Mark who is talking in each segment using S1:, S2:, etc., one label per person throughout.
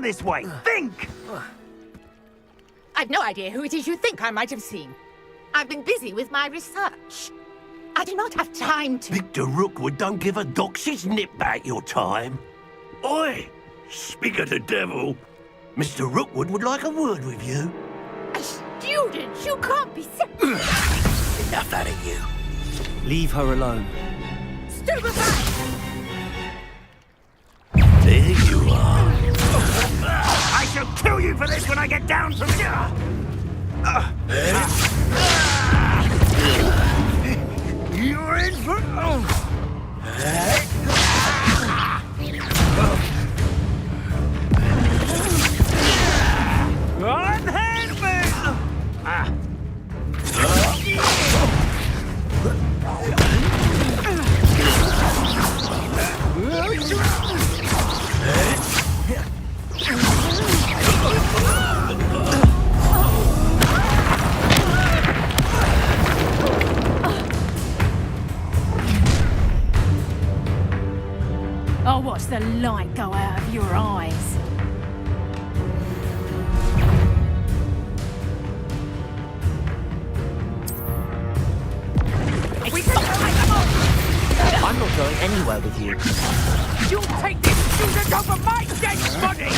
S1: this way. Think!
S2: I've no idea who it is you think I might have seen. I've been busy with my research. I do not have time to...
S3: Victor Rookwood don't give a doxy's nip back your time. Oi! Speak of the devil. Mr. Rookwood would like a word with you.
S2: A student? You can't be so...
S3: Enough out of you.
S4: Leave her alone.
S2: Stupefy!
S3: There you are.
S1: I shall kill you for this when I get down from here! You're in for... Unhand me!
S5: I'll watch the light go out of your eyes.
S4: I'm not going anywhere with you.
S1: You'll take this student over my dead body!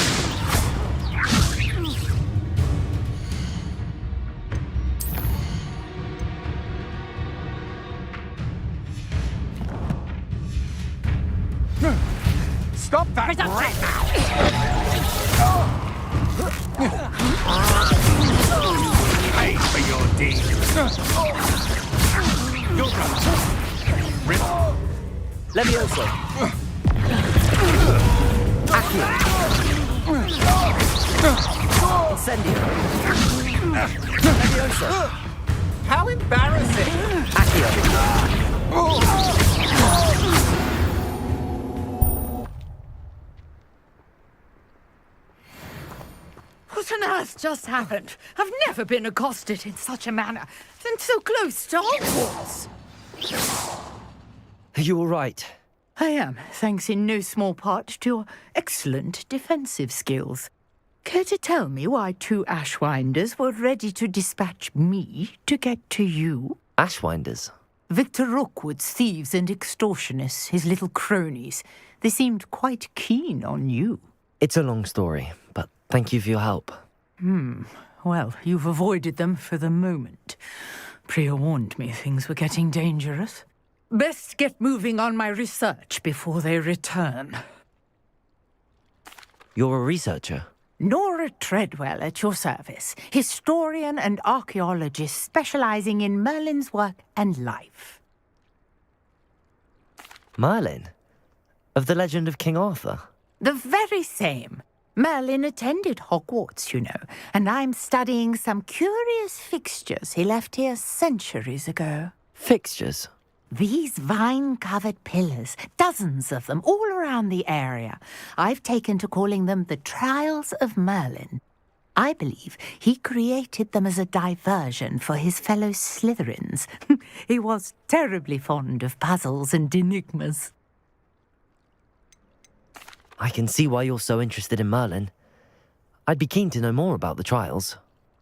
S1: Stop that right now! Pay for your deeds! You're done.
S4: Levioso. Accio. Incendio. Levioso.
S1: How embarrassing!
S4: Accio.
S5: What on earth just happened? I've never been accosted in such a manner, and so close to Hogwarts.
S4: Are you all right?
S5: I am, thanks in no small part to your excellent defensive skills. Care to tell me why two Ashwinders were ready to dispatch me to get to you?
S4: Ashwinders?
S5: Victor Rookwood's thieves and extortionists, his little cronies. They seemed quite keen on you.
S4: It's a long story, but thank you for your help.
S5: Well, you've avoided them for the moment. Priya warned me things were getting dangerous. Best get moving on my research before they return.
S4: You're a researcher?
S5: Nora Treadwell at your service, historian and archaeologist specializing in Merlin's work and life.
S4: Merlin? Of the legend of King Arthur?
S5: The very same. Merlin attended Hogwarts, you know, and I'm studying some curious fixtures he left here centuries ago.
S4: Fixtures?
S5: These vine-covered pillars, dozens of them, all around the area. I've taken to calling them the Trials of Merlin. I believe he created them as a diversion for his fellow Slytherins. He was terribly fond of puzzles and enigmas.
S4: I can see why you're so interested in Merlin. I'd be keen to know more about the trials.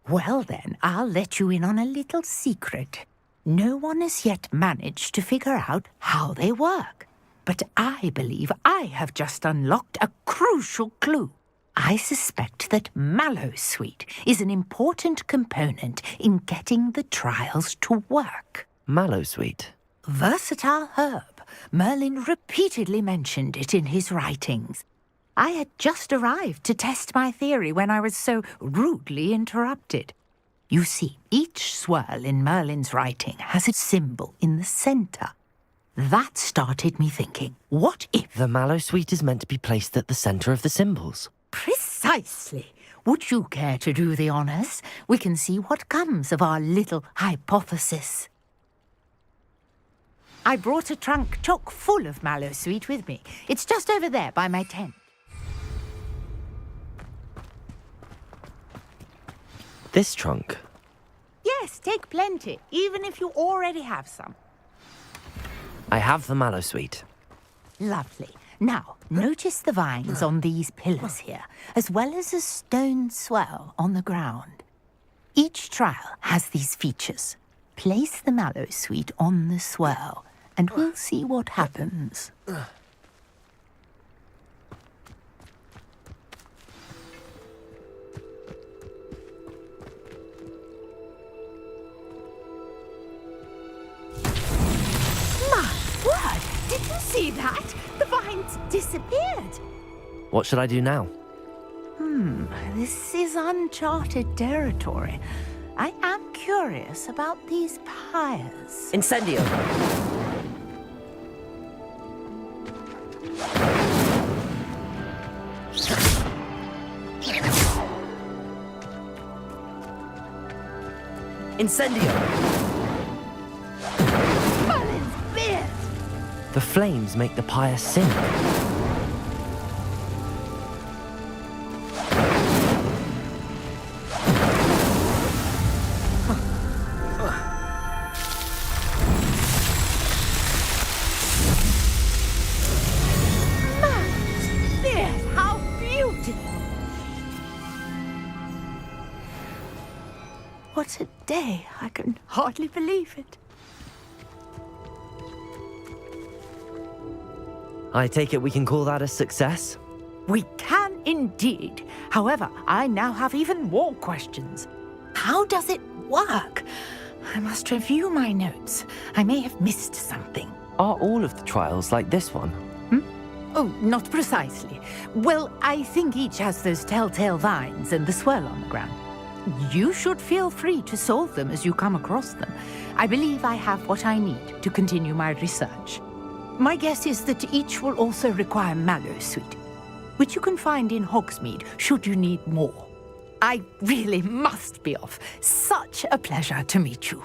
S5: Well then, I'll let you in on a little secret. No one has yet managed to figure out how they work. But I believe I have just unlocked a crucial clue. I suspect that Mallowsweet is an important component in getting the trials to work.
S4: Mallowsweet?
S5: Versatile herb. Merlin repeatedly mentioned it in his writings. I had just arrived to test my theory when I was so rudely interrupted. You see, each swirl in Merlin's writing has a symbol in the centre. That started me thinking, what if...
S4: The Mallowsweet is meant to be placed at the centre of the symbols.
S5: Precisely. Would you care to do the honours? We can see what comes of our little hypothesis. I brought a trunk chock full of Mallowsweet with me. It's just over there by my tent.
S4: This trunk?
S5: Yes, take plenty, even if you already have some.
S4: I have the Mallowsweet.
S5: Lovely. Now, notice the vines on these pillars here, as well as a stone swell on the ground. Each trial has these features. Place the mallow sweet on the swell, and we'll see what happens.
S2: Did you see that? The vines disappeared.
S4: What should I do now?
S5: This is uncharted territory. I am curious about these pyres.
S4: Incendio! Incendio!
S2: Merlin's beard!
S4: The flames make the pyre sink.
S2: Merlin's beard! How beautiful!
S5: What a day. I can hardly believe it.
S4: I take it we can call that a success?
S5: We can indeed. However, I now have even more questions. How does it work? I must review my notes. I may have missed something.
S4: Are all of the trials like this one?
S5: Oh, not precisely. Well, I think each has those telltale vines and the swirl on the ground. You should feel free to solve them as you come across them. I believe I have what I need to continue my research. My guess is that each will also require mallow sweet, which you can find in Hogsmeade should you need more. I really must be off. Such a pleasure to meet you.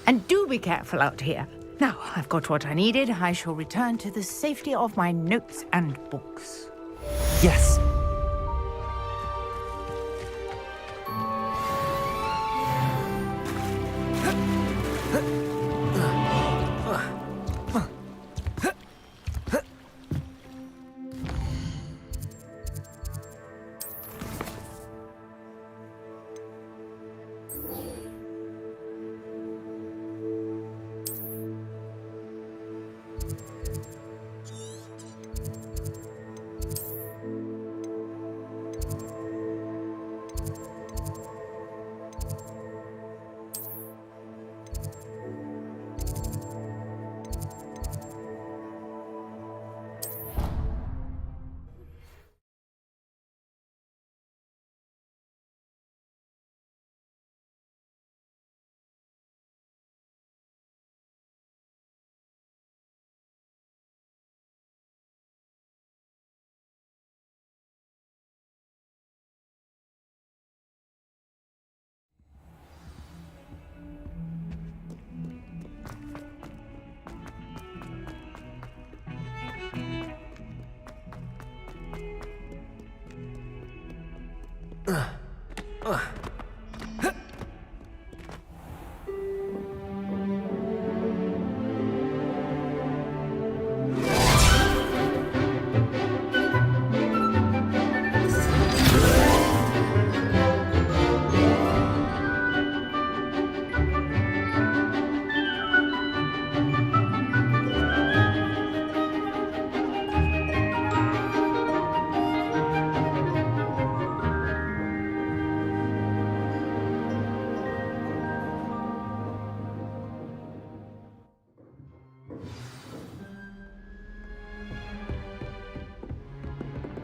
S5: And do be careful out here. Now, I've got what I needed. I shall return to the safety of my notes and books.
S4: Yes.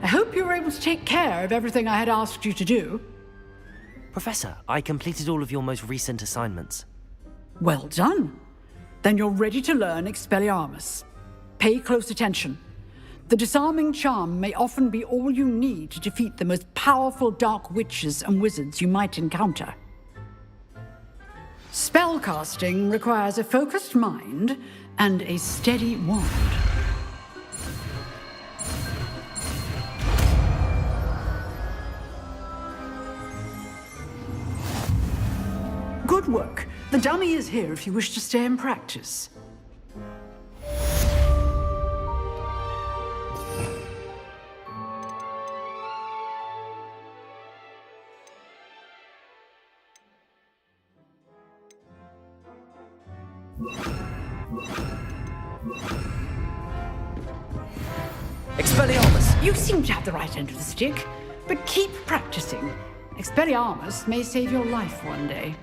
S6: I hope you were able to take care of everything I had asked you to do.
S4: Professor, I completed all of your most recent assignments.
S6: Well done. Then you're ready to learn Expelliarmus. Pay close attention. The disarming charm may often be all you need to defeat the most powerful dark witches and wizards you might encounter. Spellcasting requires a focused mind and a steady wand. Good work. The dummy is here if you wish to stay and practice.
S4: Expelliarmus!
S6: You seem to have the right end of the stick, but keep practicing. Expelliarmus may save your life one day.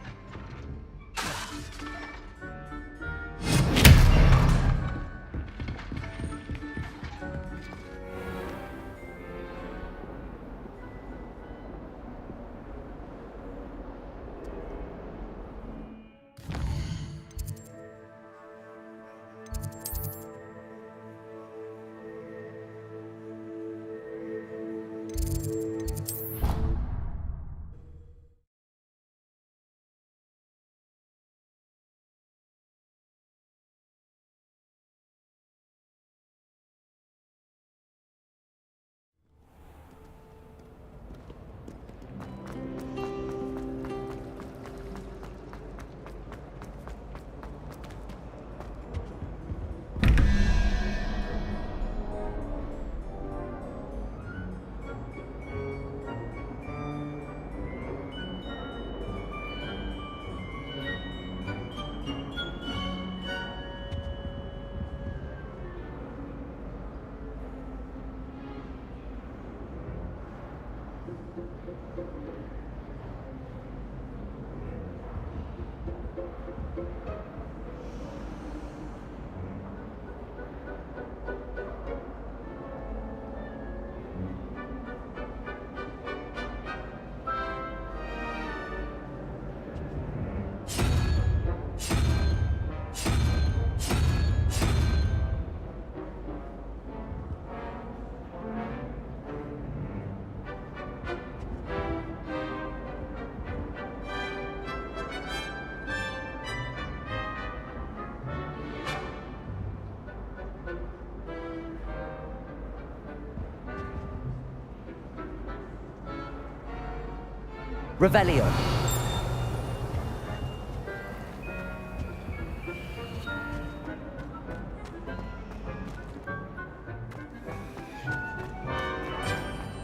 S4: Revelio.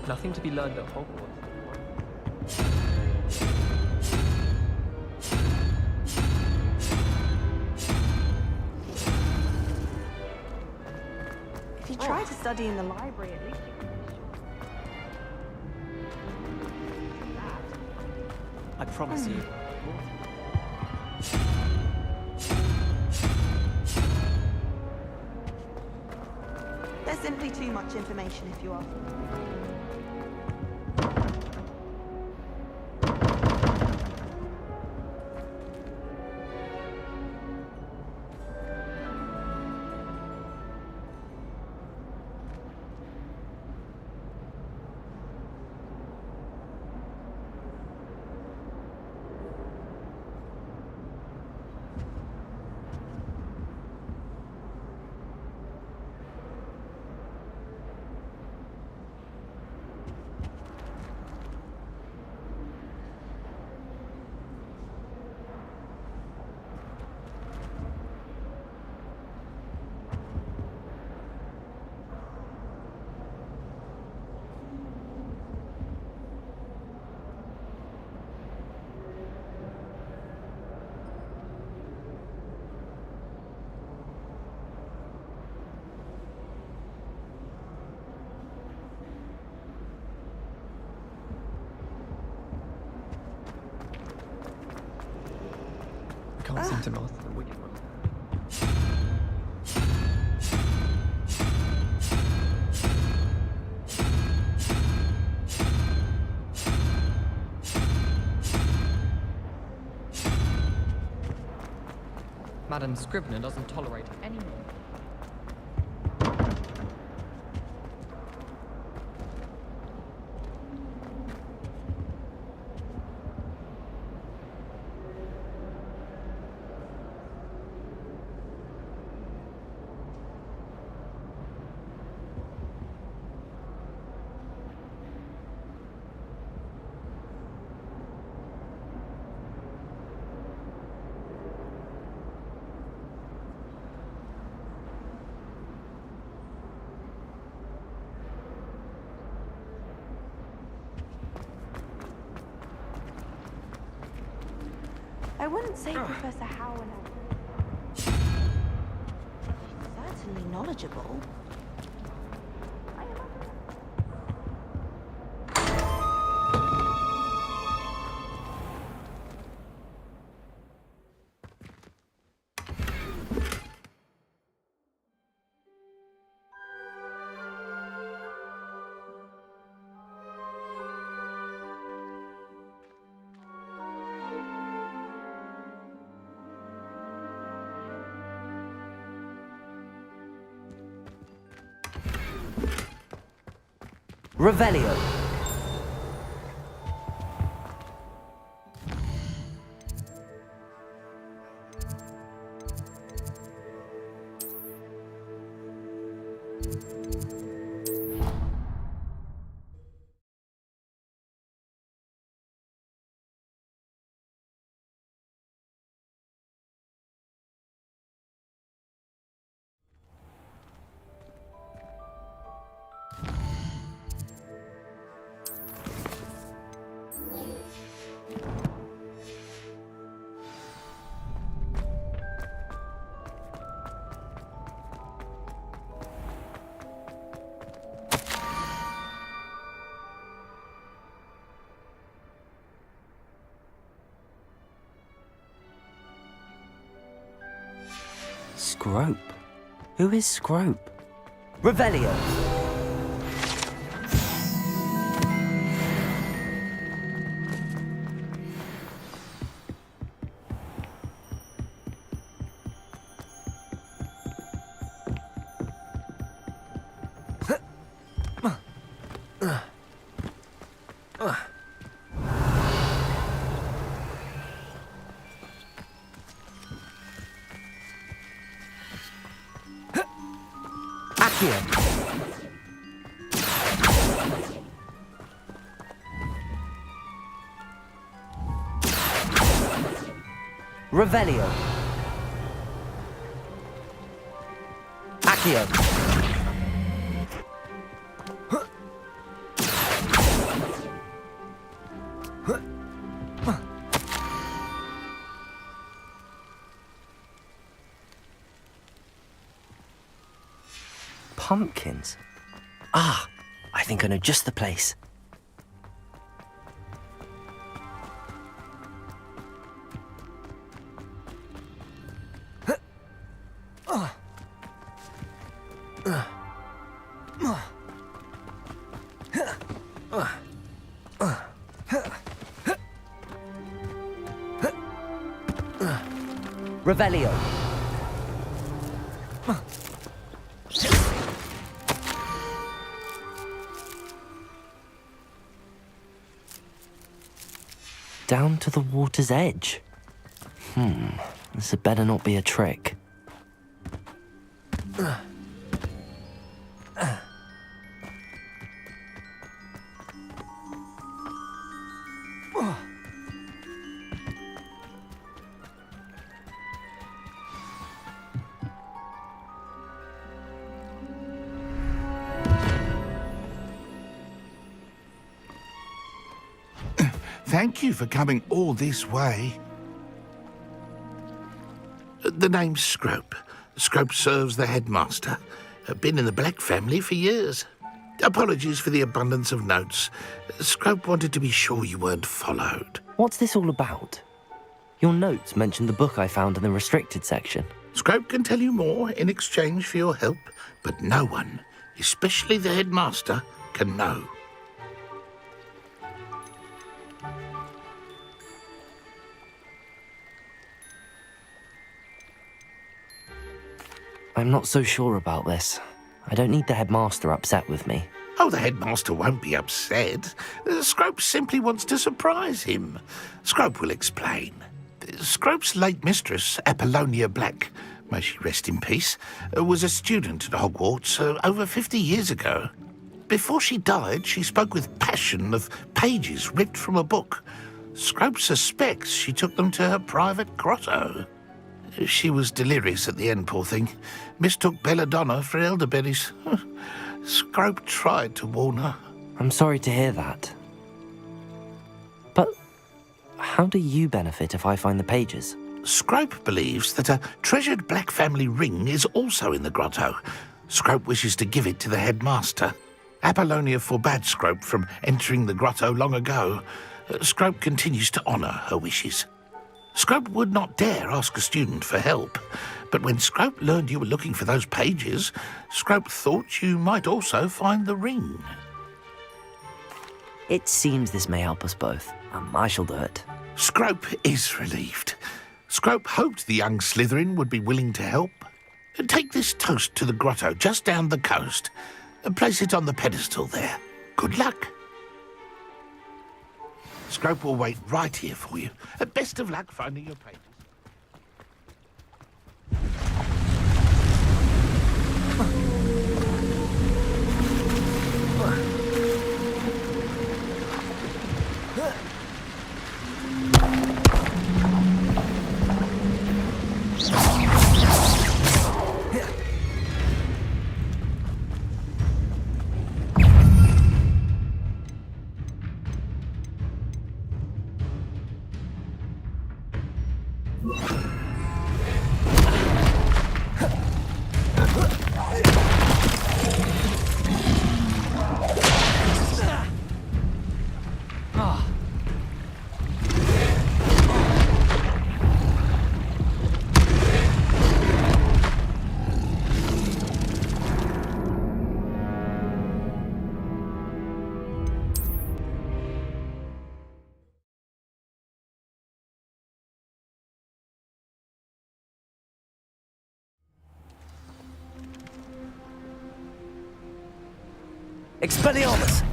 S7: Nothing to be learned at Hogwarts.
S8: If you try to study in the library, at least you can
S7: I promise you.
S8: There's simply too much information if you ask me.
S7: I can't seem to master the wicked one. Madam Scrivener doesn't tolerate any more.
S8: I wouldn't say Professor Howard. Certainly knowledgeable. I
S4: Revelio. Scrope? Who is Scrope? Revelio. Accio. Revelio. Accio. Pumpkins? Ah, I think I know just the place. Revelio. Down to the water's edge. This had better not be a trick.
S9: Thank you for coming all this way. The name's Scrope. Scrope serves the headmaster. Been in the Black family for years. Apologies for the abundance of notes. Scrope wanted to be sure you weren't followed.
S4: What's this all about? Your notes mentioned the book I found in the restricted section.
S9: Scrope can tell you more in exchange for your help, but no one, especially the headmaster, can know.
S4: I'm not so sure about this. I don't need the headmaster upset with me.
S9: Oh, the headmaster won't be upset. Scrope simply wants to surprise him. Scrope will explain. Scrope's late mistress, Apollonia Black, may she rest in peace, was a student at Hogwarts over 50 years ago. Before she died, she spoke with passion of pages ripped from a book. Scrope suspects she took them to her private grotto. She was delirious at the end, poor thing. Mistook belladonna for elderberries. Scrope tried to warn her.
S4: I'm sorry to hear that. But how do you benefit if I find the pages?
S9: Scrope believes that a treasured Black family ring is also in the grotto. Scrope wishes to give it to the headmaster. Apollonia forbade Scrope from entering the grotto long ago. Scrope continues to honour her wishes. Scrope would not dare ask a student for help, but when Scrope learned you were looking for those pages, Scrope thought you might also find the ring.
S4: It seems this may help us both. I shall do it.
S9: Scrope is relieved. Scrope hoped the young Slytherin would be willing to help. Take this toast to the grotto just down the coast. Place it on the pedestal there. Good luck. Scrope will wait right here for you. Best of luck finding your pages.
S4: Expelliarmus!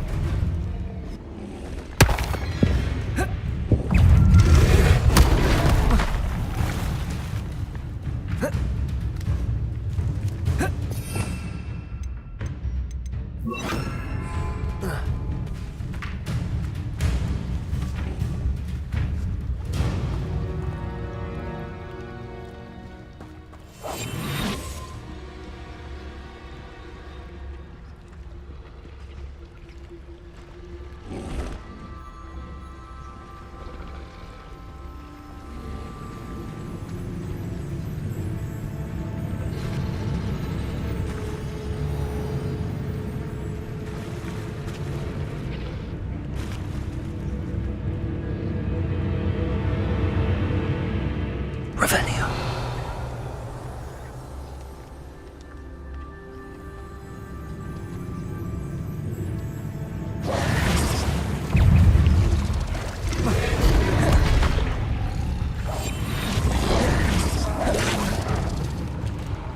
S4: Revelio.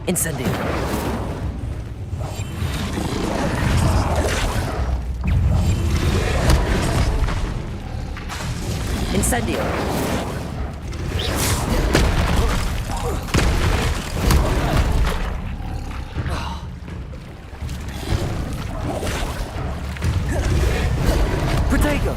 S4: Incendio. Incendio. Protego.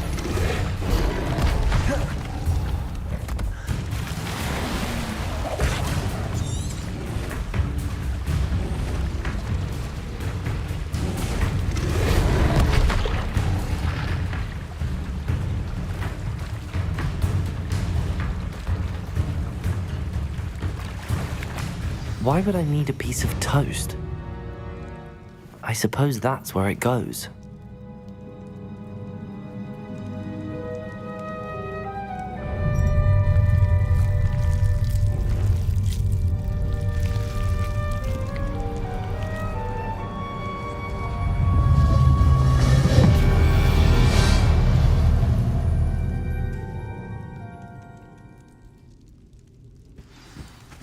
S4: Why would I need a piece of toast? I suppose that's where it goes.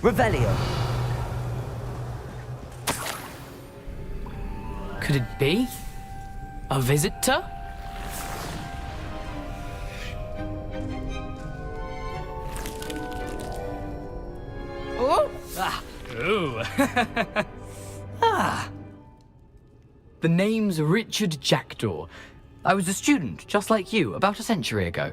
S4: Revelio.
S10: Could it be? A visitor? Oh! Ah! Ooh! Ah! The name's Richard Jackdaw. I was a student, just like you, about a century ago.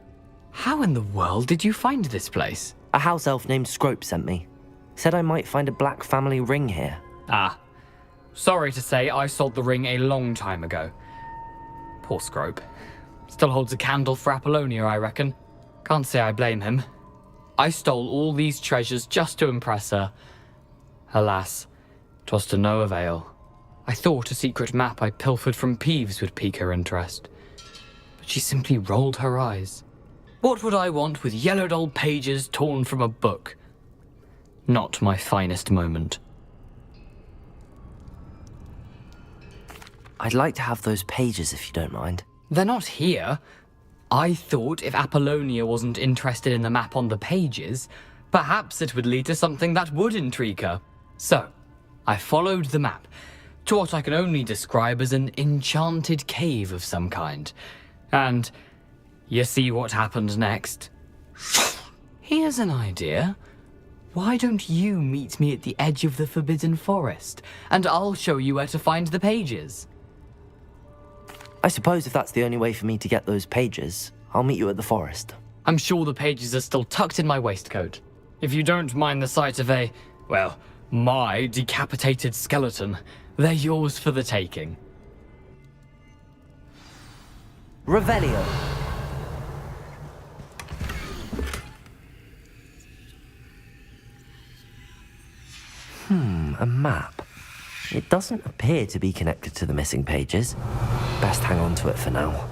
S10: How in the world did you find this place?
S4: A house elf named Scrope sent me. Said I might find a black family ring here.
S10: Ah. Sorry to say, I sold the ring a long time ago. Poor Scrope. Still holds a candle for Apollonia, I reckon. Can't say I blame him. I stole all these treasures just to impress her. Alas, 'twas to no avail. I thought a secret map I pilfered from Peeves would pique her interest. But she simply rolled her eyes. What would I want with yellowed old pages torn from a book? Not my finest moment.
S4: I'd like to have those pages if you don't mind.
S10: They're not here. I thought if Apollonia wasn't interested in the map on the pages, perhaps it would lead to something that would intrigue her. So, I followed the map, to what I can only describe as an enchanted cave of some kind. And you see what happened next? Here's an idea. Why don't you meet me at the edge of the Forbidden Forest, and I'll show you where to find the pages?
S4: I suppose if that's the only way for me to get those pages, I'll meet you at the forest.
S10: I'm sure the pages are still tucked in my waistcoat. If you don't mind the sight of my decapitated skeleton, they're yours for the taking.
S4: Revelio. A map. It doesn't appear to be connected to the missing pages. Best hang on to it for now.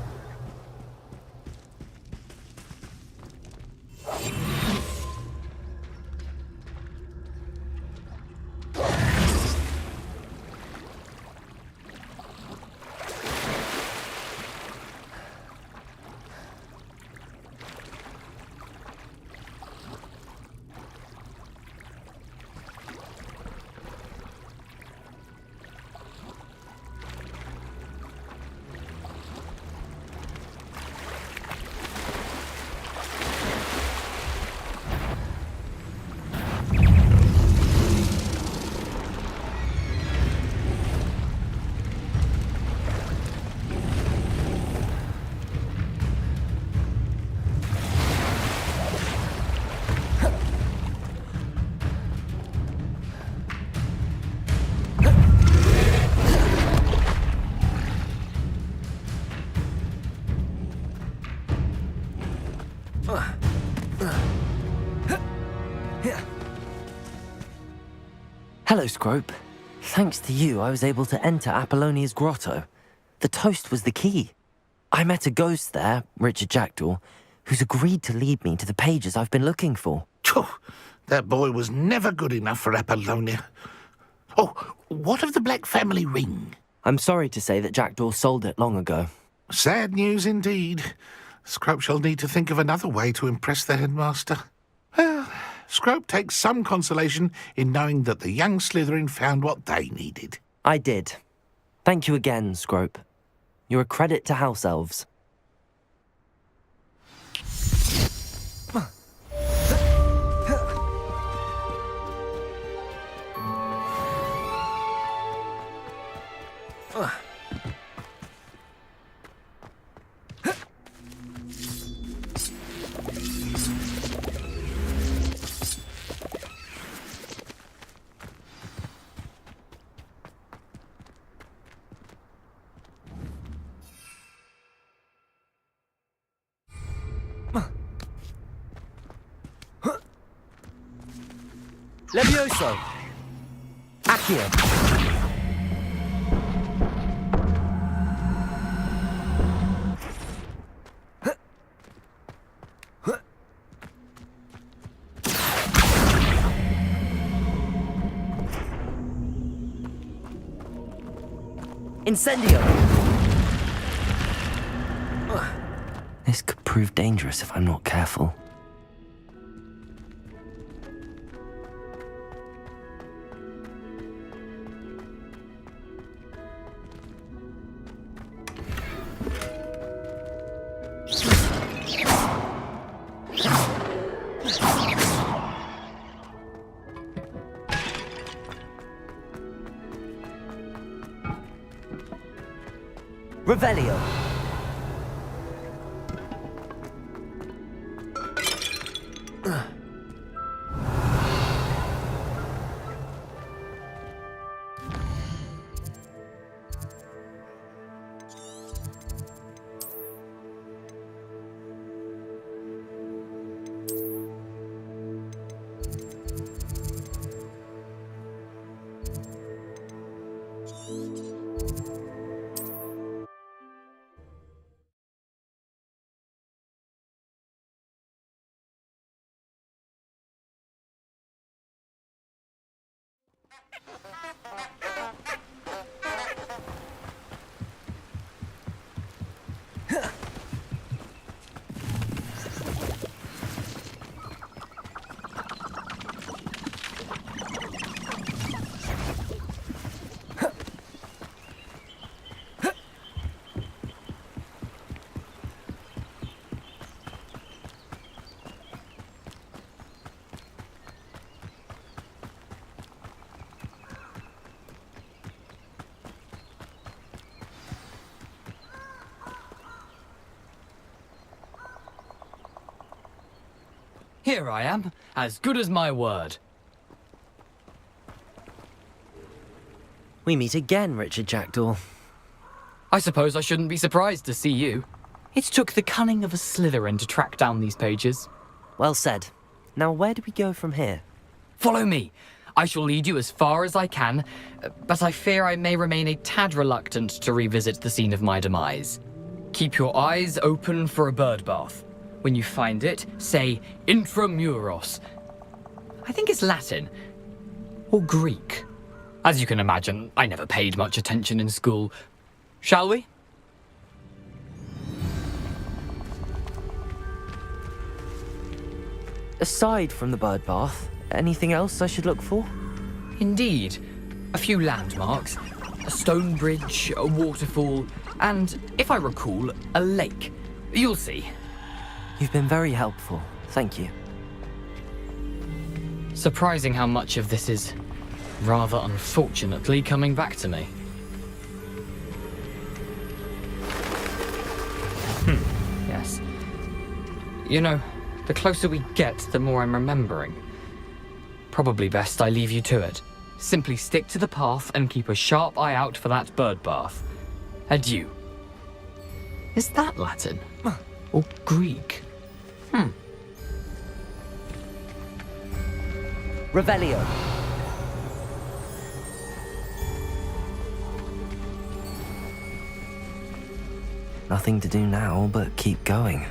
S4: Hello, Scrope. Thanks to you, I was able to enter Apollonia's grotto. The toast was the key. I met a ghost there, Richard Jackdaw, who's agreed to lead me to the pages I've been looking for.
S9: Phew, that boy was never good enough for Apollonia. Oh, what of the Black family ring?
S4: I'm sorry to say that Jackdaw sold it long ago.
S9: Sad news indeed. Scrope shall need to think of another way to impress the headmaster. Well, Scrope takes some consolation in knowing that the young Slytherin found what they needed.
S4: I did. Thank you again, Scrope. You're a credit to House Elves. Levioso! Accio! Incendio! This could prove dangerous if I'm not careful. Revelio.
S10: Here I am, as good as my word.
S4: We meet again, Richard Jackdaw.
S10: I suppose I shouldn't be surprised to see you. It took the cunning of a Slytherin to track down these pages.
S4: Well said. Now where do we go from here?
S10: Follow me. I shall lead you as far as I can, but I fear I may remain a tad reluctant to revisit the scene of my demise. Keep your eyes open for a bird bath. When you find it, say intramuros. I think it's Latin. Or Greek. As you can imagine, I never paid much attention in school. Shall we?
S4: Aside from the bird bath, anything else I should look for?
S10: Indeed. A few landmarks. A stone bridge, a waterfall, and, if I recall, a lake. You'll see.
S4: You've been very helpful. Thank you.
S10: Surprising how much of this is, rather unfortunately, coming back to me. Yes. You know, the closer we get, the more I'm remembering. Probably best I leave you to it. Simply stick to the path and keep a sharp eye out for that bird bath. Adieu. Is that Latin? Or Greek?
S4: Revelio. Nothing to do now but keep going.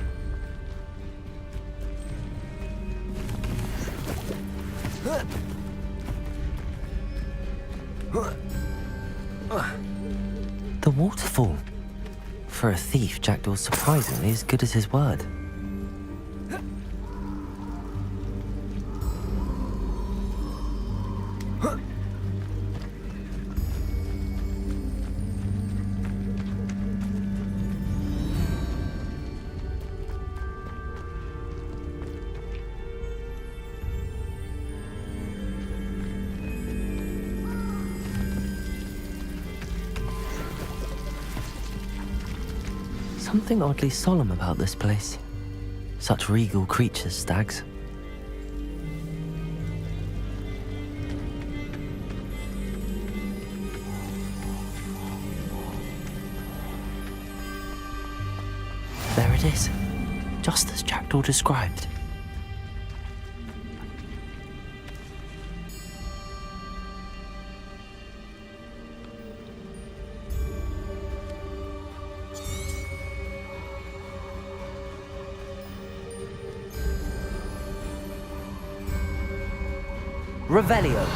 S4: The waterfall. For a thief, Jackdaw's surprisingly as good as his word. Something oddly solemn about this place. Such regal creatures, stags. There it is, just as Jackdaw described. Revelio.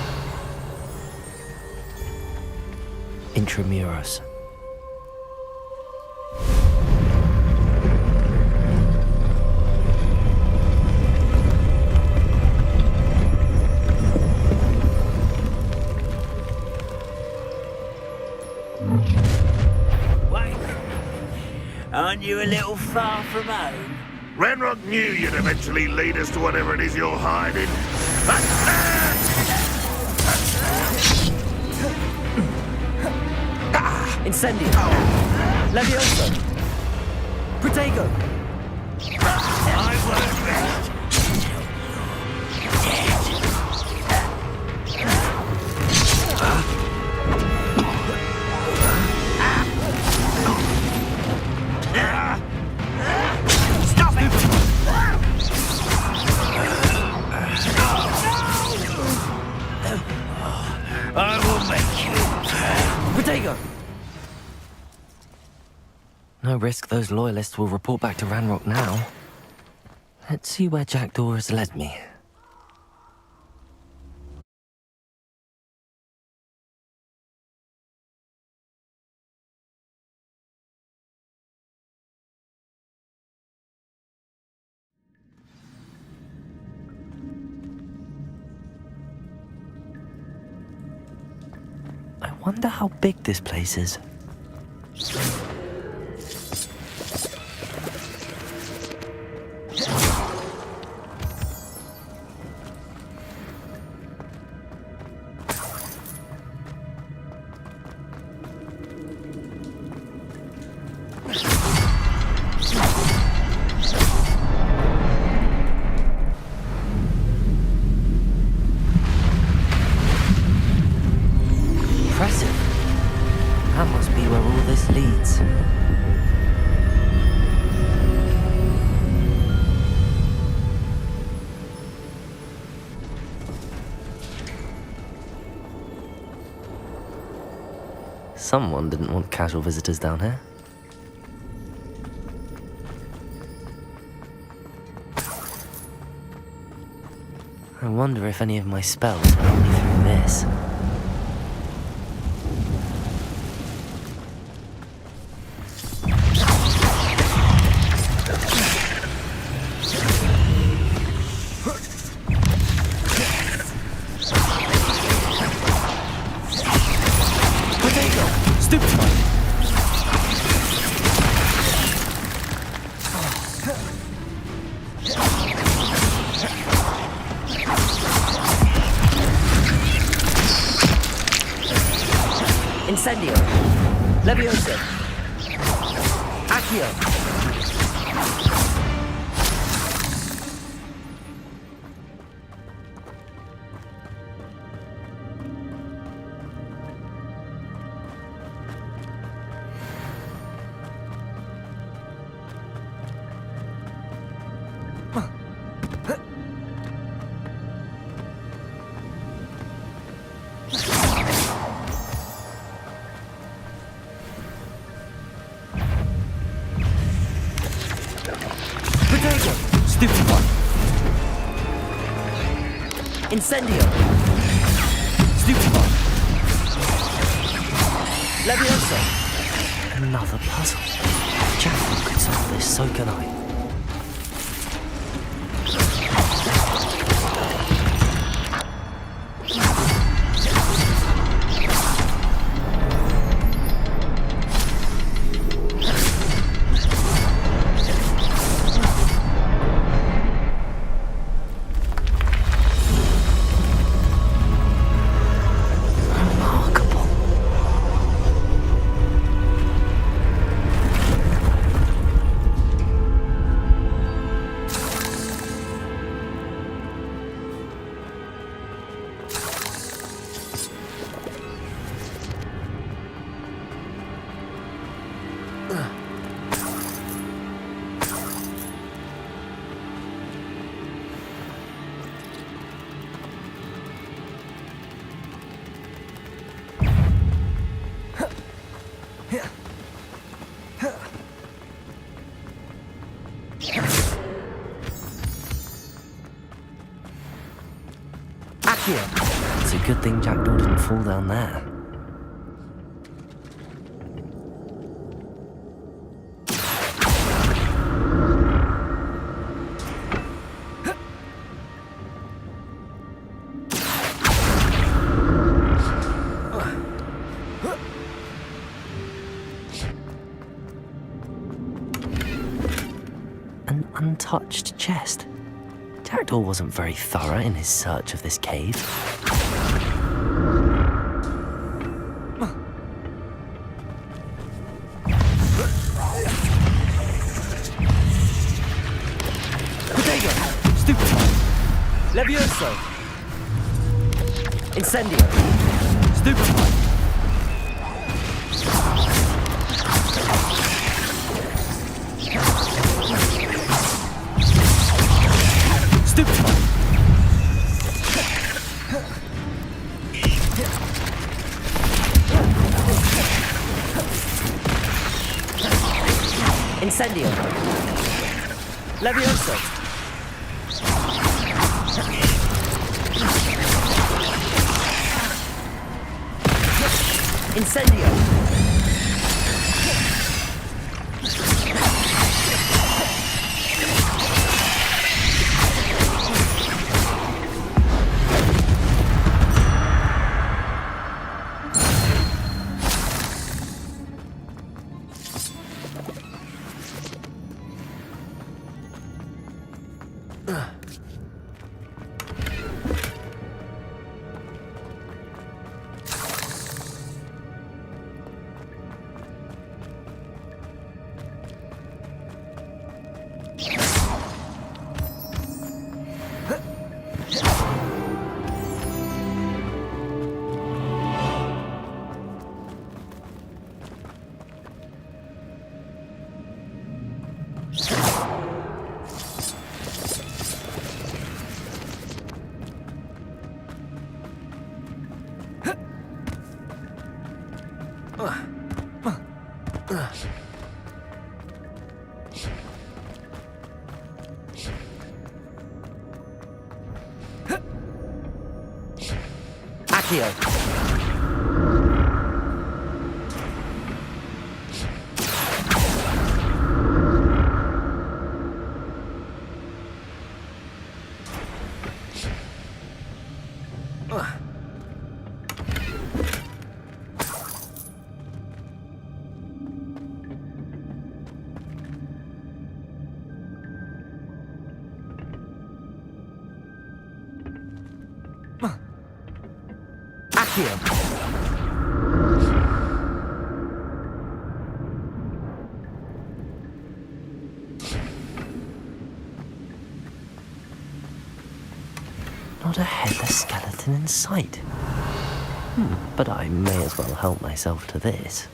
S4: Intramuros.
S1: Wait. Aren't you a little far from home?
S9: Ranrock knew you'd eventually lead us to whatever it is you're hiding.
S4: Incendio. Levioso. Protego.
S1: I won't rest. Stop it! I will make you.
S4: Protego. No risk those loyalists will report back to Ranrock now. Let's see where Jackdaw has led me. I wonder how big this place is. That must be where all this leads. Someone didn't want casual visitors down here. I wonder if any of my spells will help me through this. Incendio. Levioso. Accio. Stupid one. Incendio. Stupid one. Levioso. Another puzzle. Jackal could solve this, so can I. It's a good thing Jackdaw didn't fall down there. An untouched chest. Jackdaw wasn't very thorough in his search of this cave. Protego! Stupid one! Levioso! Incendio! Stupid one! Stupid one! Incendio! Levioso! Incendio! Accio. Accio. Not a headless skeleton in sight. But I may as well help myself to this.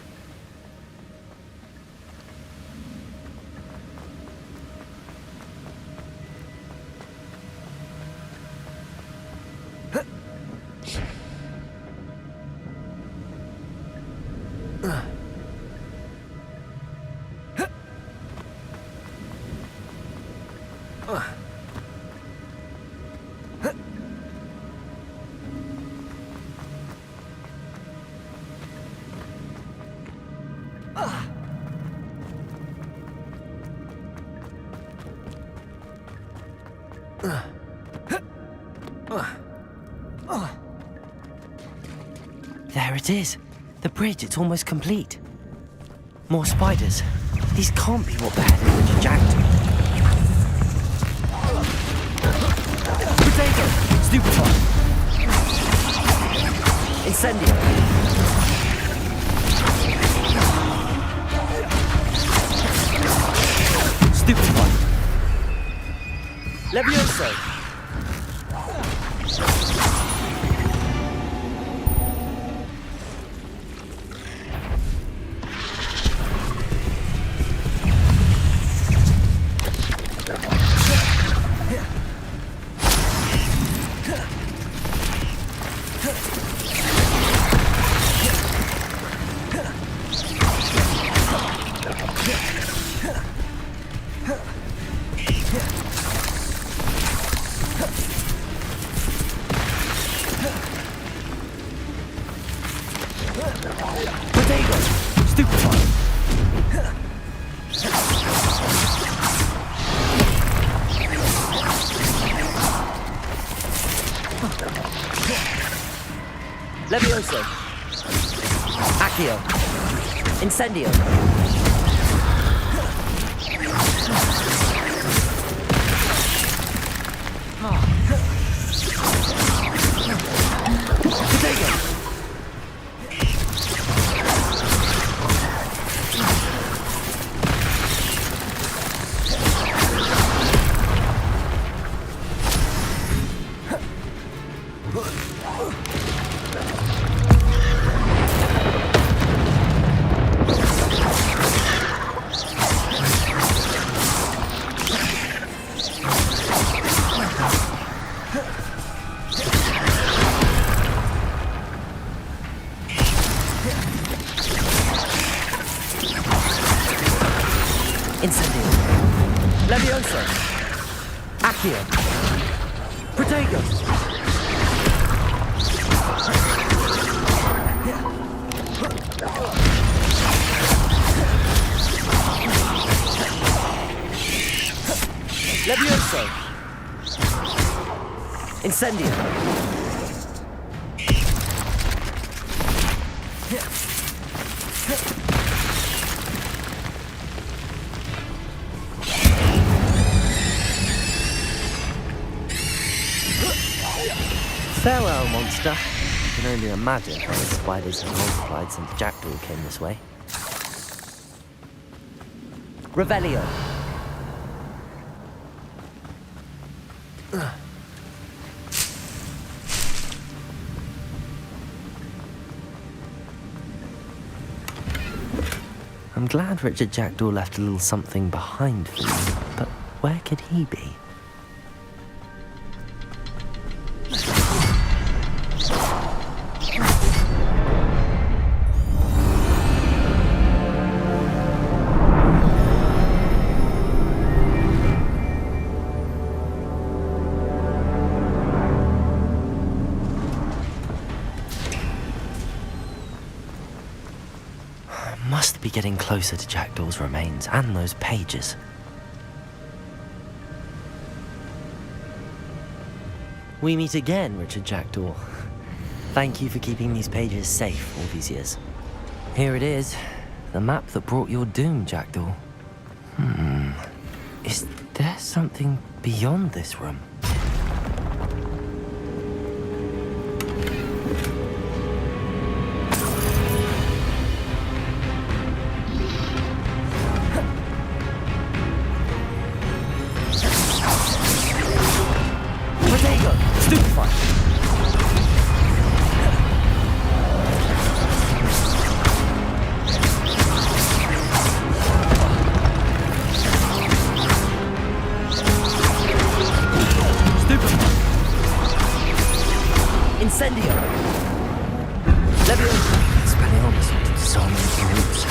S4: There it is. The bridge, it's almost complete. More spiders. These can't be what beheaded Richard Jackson. Potato! Stupefy! Incendio! Stupefy! Levioso! Potato! Stupefy! Levioso! Accio! Incendio! Potato! Incendio! Levioso! Accio! Protego! Levioso! Incendio! Farewell, monster. I can only imagine how the spiders have multiplied since Jackdaw came this way. Revelio. I'm glad Richard Jackdaw left a little something behind for me, but where could he be? Must be getting closer to Jackdaw's remains and those pages. We meet again, Richard Jackdaw. Thank you for keeping these pages safe all these years. Here it is, the map that brought your doom, Jackdaw. Is there something beyond this room? Incendio! Leviosa! Expelliarmus! So many groups.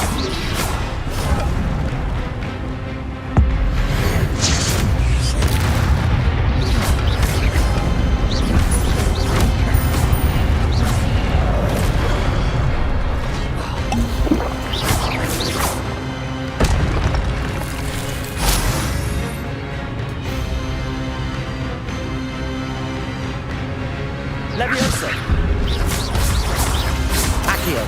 S4: Leviosa! Accio!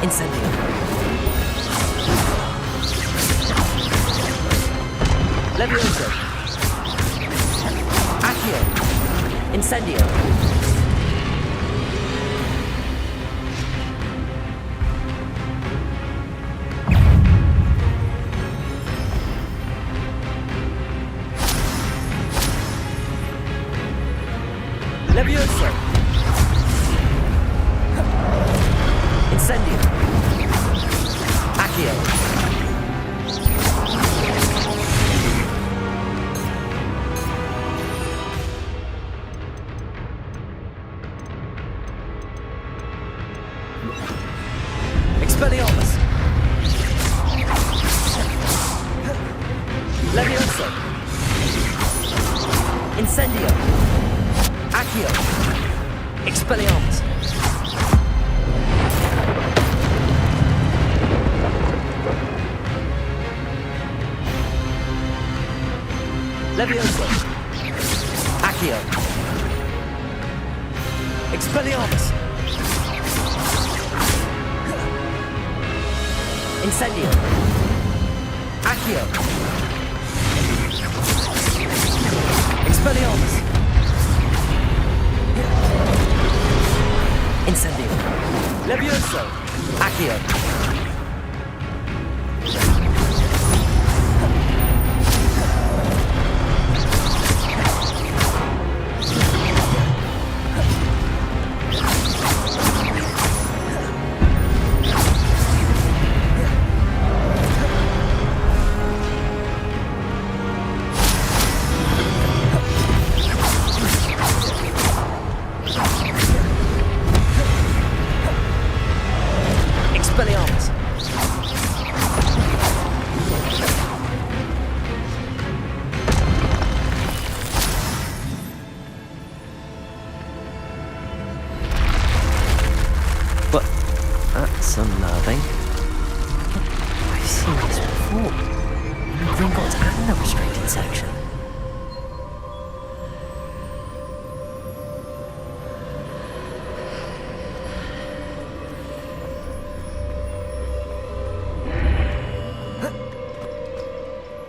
S4: Incendio! Leviosa! Accio! Incendio! Leviosa! Incendio! Accio! Expelliarmus! Leviosa! Incendio! Accio! Expelliarmus! Leviosa! Accio! Expelliarmus! Incendio! Accio! Expelliarmus! Incendio! Levioso! Accio! Expelliarmus! But that's unnerving. I've seen this before. In the Gringotts and the restricted section.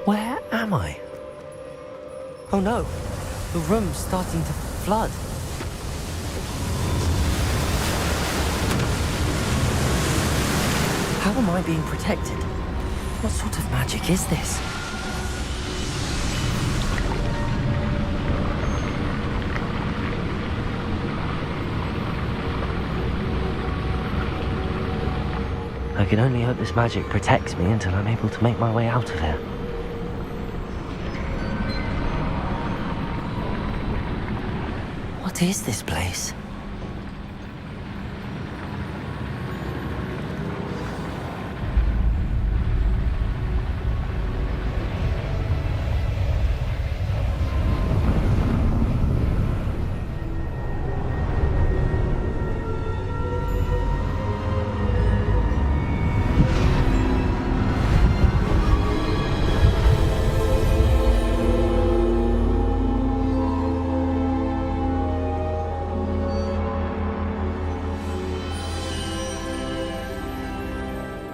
S4: Where am I? Oh no, the room's starting to flood. How am I being protected? What sort of magic is this? I can only hope this magic protects me until I'm able to make my way out of here. What is this place?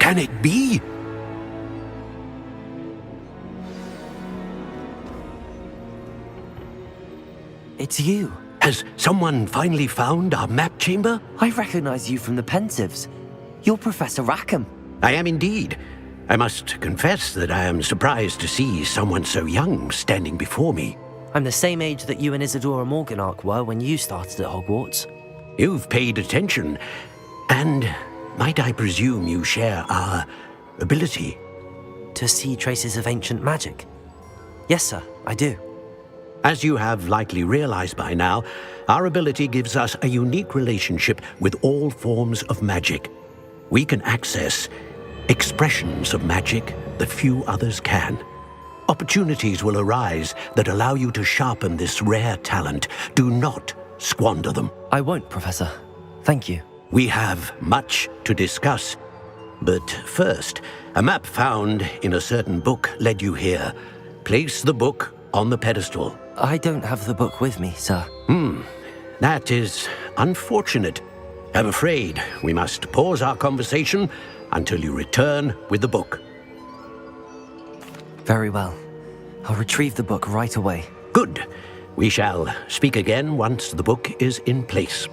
S3: can it be?
S4: It's you.
S3: Has someone finally found our map chamber?
S4: I recognize you from the Pensives. You're Professor Rackham.
S3: I am indeed. I must confess that I am surprised to see someone so young standing before me.
S4: I'm the same age that you and Isadora Morganach were when you started at Hogwarts.
S3: You've paid attention, and might I presume you share our ability?
S4: To see traces of ancient magic? Yes, sir, I do.
S3: As you have likely realized by now, our ability gives us a unique relationship with all forms of magic. We can access expressions of magic that few others can. Opportunities will arise that allow you to sharpen this rare talent. Do not squander them.
S4: I won't, Professor. Thank you.
S3: We have much to discuss. But first, a map found in a certain book led you here. Place the book on the pedestal.
S4: I don't have the book with me, sir.
S3: That is unfortunate. I'm afraid we must pause our conversation until you return with the book.
S4: Very well. I'll retrieve the book right away.
S3: Good. We shall speak again once the book is in place.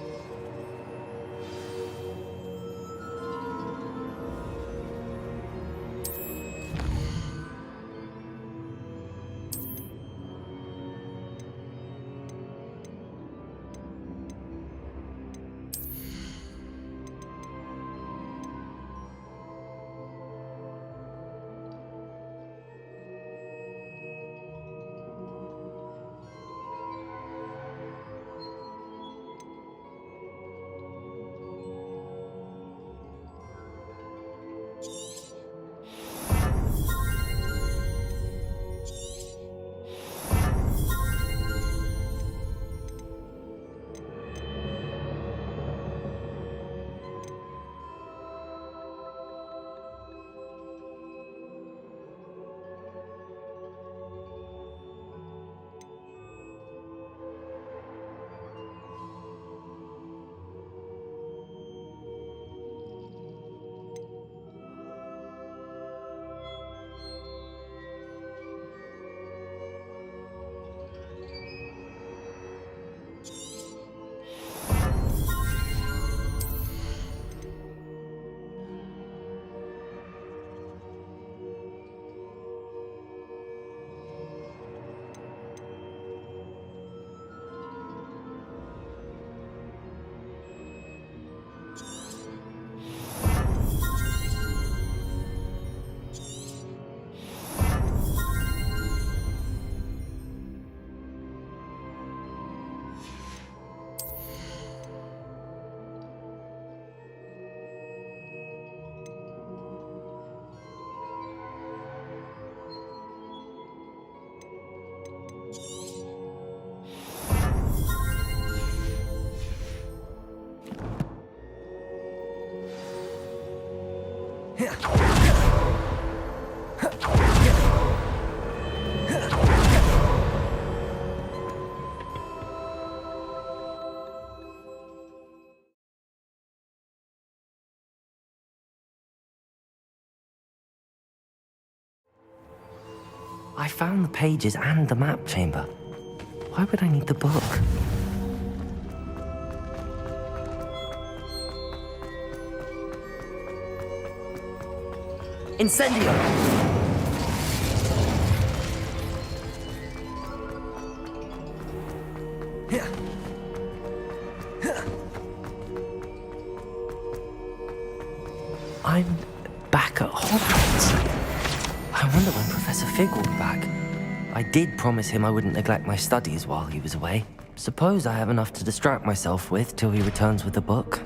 S4: I found the pages and the map chamber. Why would I need the book? Incendio! I'm back at Hogwarts. I wonder when Professor Fig will be back. I did promise him I wouldn't neglect my studies while he was away. Suppose I have enough to distract myself with till he returns with the book.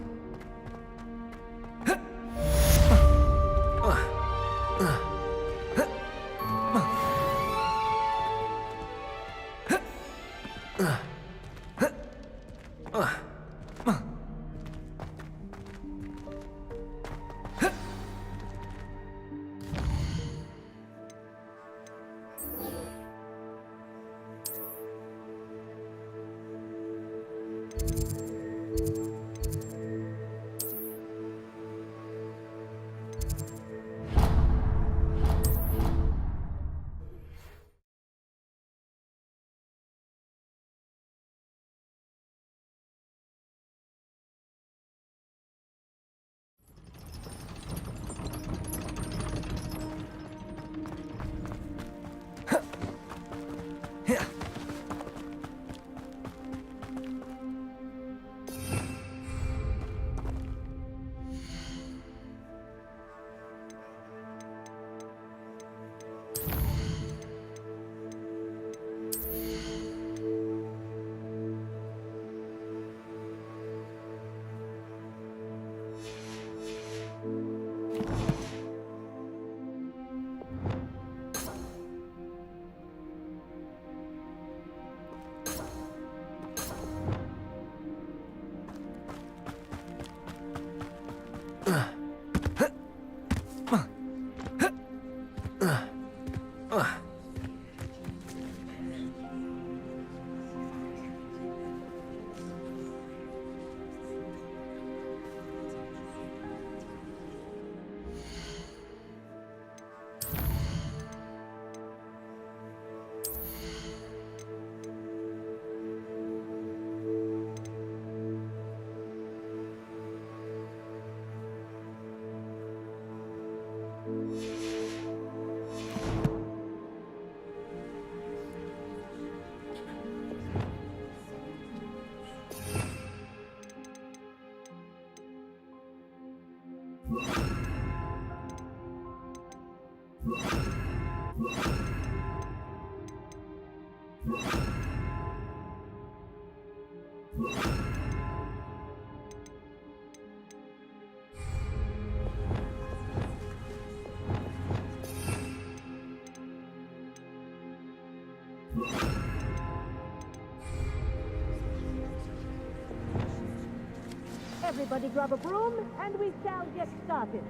S11: Everybody grab a broom, and we shall get started.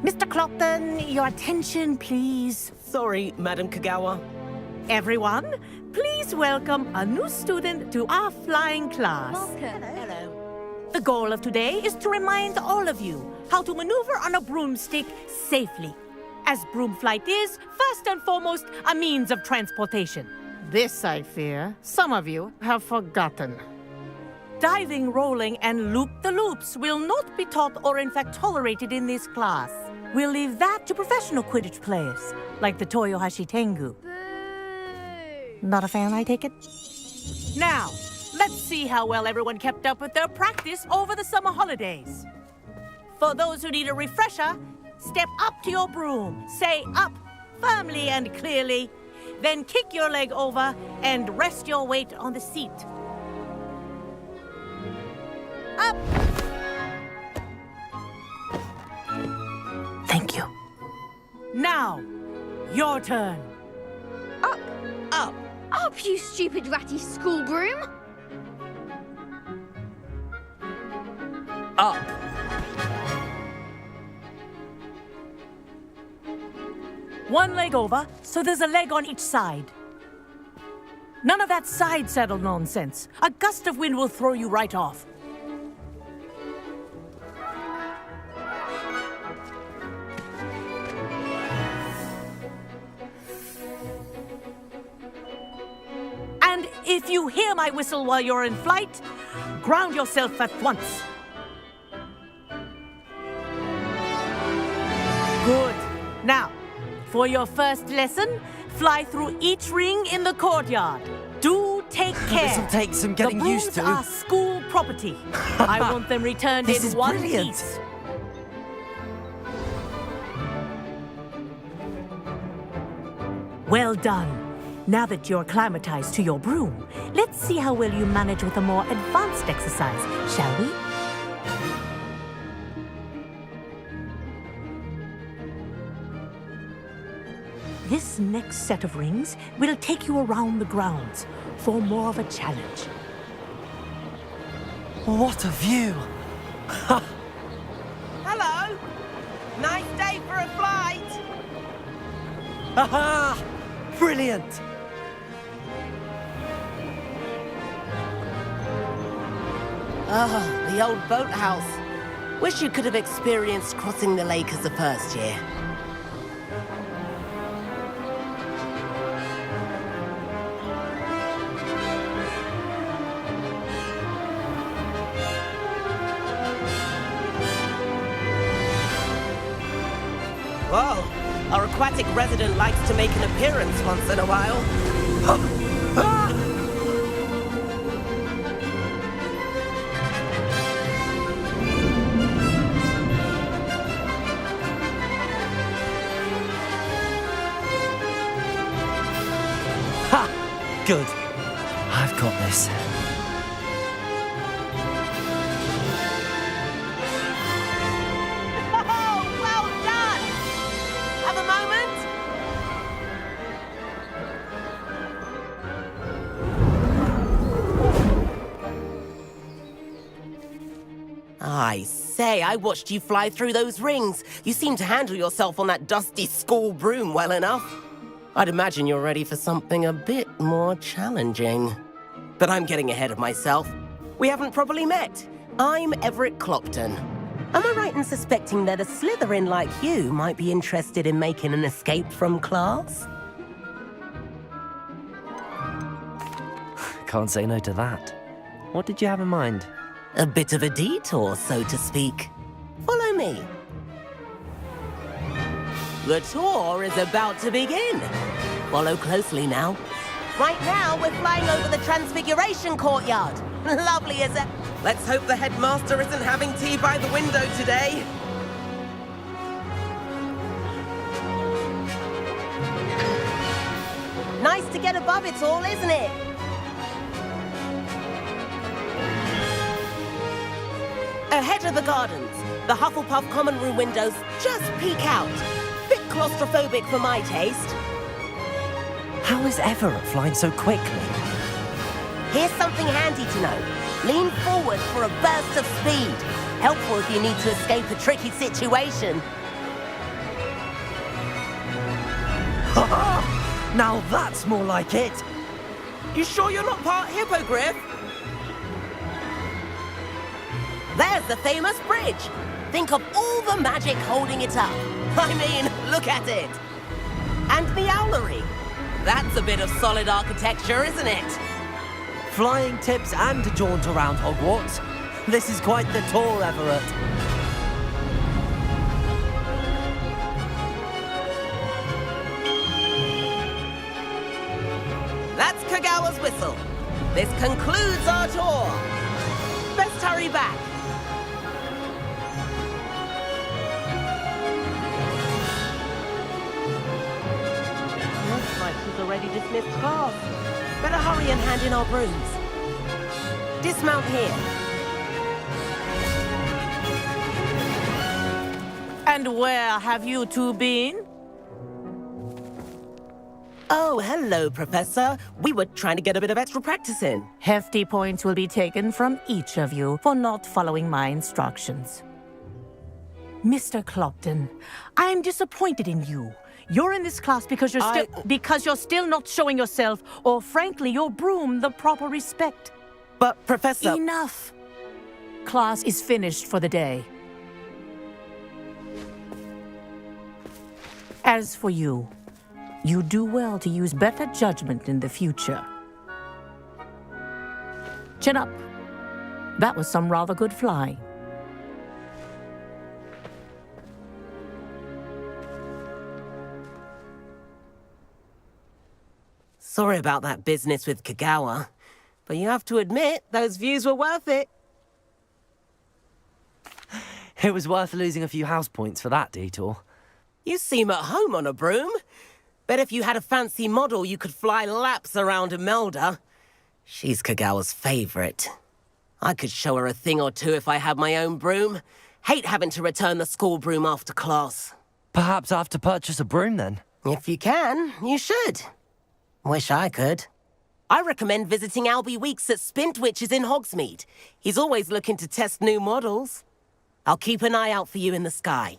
S5: Mr. Clopton, your attention, please.
S12: Sorry, Madam Kagawa.
S5: Everyone, please welcome a new student to our flying class.
S11: Hello.
S5: The goal of today is to remind all of you how to maneuver on a broomstick safely, as broom flight is, first and foremost, a means of transportation. This, I fear, some of you have forgotten. Diving, rolling, and loop-the-loops will not be taught or in fact tolerated in this class. We'll leave that to professional Quidditch players, like the Toyohashi Tengu. Not a fan, I take it? Now, let's see how well everyone kept up with their practice over the summer holidays. For those who need a refresher, step up to your broom, say up, firmly and clearly, then kick your leg over and rest your weight on the seat. Up! Thank you. Now, your turn.
S11: Up!
S5: Up!
S11: Up, you stupid ratty school broom!
S12: Up.
S5: One leg over, so there's a leg on each side. None of that side saddle nonsense. A gust of wind will throw you right off. And if you hear my whistle while you're in flight, ground yourself at once. Good. Now, for your first lesson, fly through each ring in the courtyard. Do take care.
S4: This'll take some getting
S5: the
S4: used to.
S5: brooms are school property. I want them returned
S4: This
S5: in
S4: is
S5: one
S4: brilliant.
S5: piece. Well done. Now that you're acclimatized to your broom, let's see how well you manage with a more advanced exercise, shall we? This next set of rings will take you around the grounds for more of a challenge.
S4: What a view!
S12: Hello. Nice day for a flight.
S4: Aha! Brilliant!
S12: Ah, the old boathouse. Wish you could have experienced crossing the lake as a first year. Whoa, our aquatic resident likes to make an appearance once in a while.
S4: Ha! Good. I've got this.
S12: Oh, well done! Have a moment? I say, I watched you fly through those rings. You seem to handle yourself on that dusty school broom well enough. I'd imagine you're ready for something a bit more challenging. But I'm getting ahead of myself. We haven't properly met. I'm Everett Clopton. Am I right in suspecting that a Slytherin like you might be interested in making an escape from class?
S4: Can't say no to that. What did you have in mind?
S12: A bit of a detour, so to speak. Follow me. The tour is about to begin. Follow closely now. Right now, we're flying over the Transfiguration Courtyard. Lovely as it. Let's hope the headmaster isn't having tea by the window today. Nice to get above it all, isn't it? Ahead of the gardens, the Hufflepuff common room windows just peek out. Bit claustrophobic for my taste.
S4: How is Everett flying so quickly?
S12: Here's something handy to know. Lean forward for a burst of speed. Helpful if you need to escape a tricky situation.
S4: Now that's more like it.
S12: You sure you're not part hippogriff? There's the famous bridge. Think of all the magic holding it up. I mean, look at it. And the owlery. That's a bit of solid architecture, isn't it?
S4: Flying tips and a jaunt around Hogwarts. This is quite the tour, Everett.
S12: That's Kagawa's whistle. This concludes our tour. Best hurry back. Looks like she's already dismissed class. Better hurry and hand in our brooms. Dismount here.
S5: And where have you two been?
S12: Oh, hello, Professor. We were trying to get a bit of extra practice in.
S5: Hefty points will be taken from each of you for not following my instructions. Mr. Clopton, I'm disappointed in you. You're in this class because you're still not showing yourself, or frankly, your broom the proper respect.
S12: But, Professor...
S5: Enough. Class is finished for the day. As for you, you do well to use better judgment in the future. Chin up. That was some rather good flying.
S12: Sorry about that business with Kagawa, but you have to admit, those views were worth it.
S4: It was worth losing a few house points for that detour.
S12: You seem at home on a broom. Bet if you had a fancy model, you could fly laps around Imelda. She's Kagawa's favorite. I could show her a thing or two if I had my own broom. Hate having to return the school broom after class.
S4: Perhaps I have to purchase a broom then.
S12: If you can, you should. Wish I could. I recommend visiting Albie Weeks at Spintwitches in Hogsmeade. He's always looking to test new models. I'll keep an eye out for you in the sky.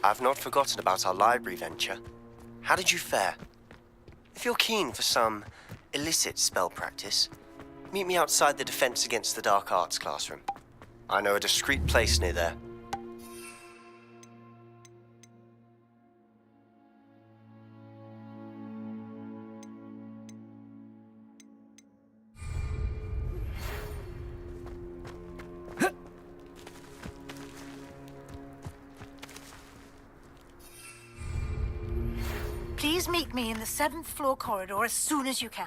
S13: I've not forgotten about our library venture. How did you fare? If you're keen for some illicit spell practice, meet me outside the Defense Against the Dark Arts classroom. I know a discreet place near there.
S14: Please meet me in the 7th floor corridor as soon as you can.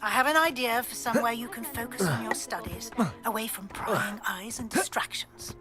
S14: I have an idea for somewhere you can focus on your studies, away from prying eyes and distractions.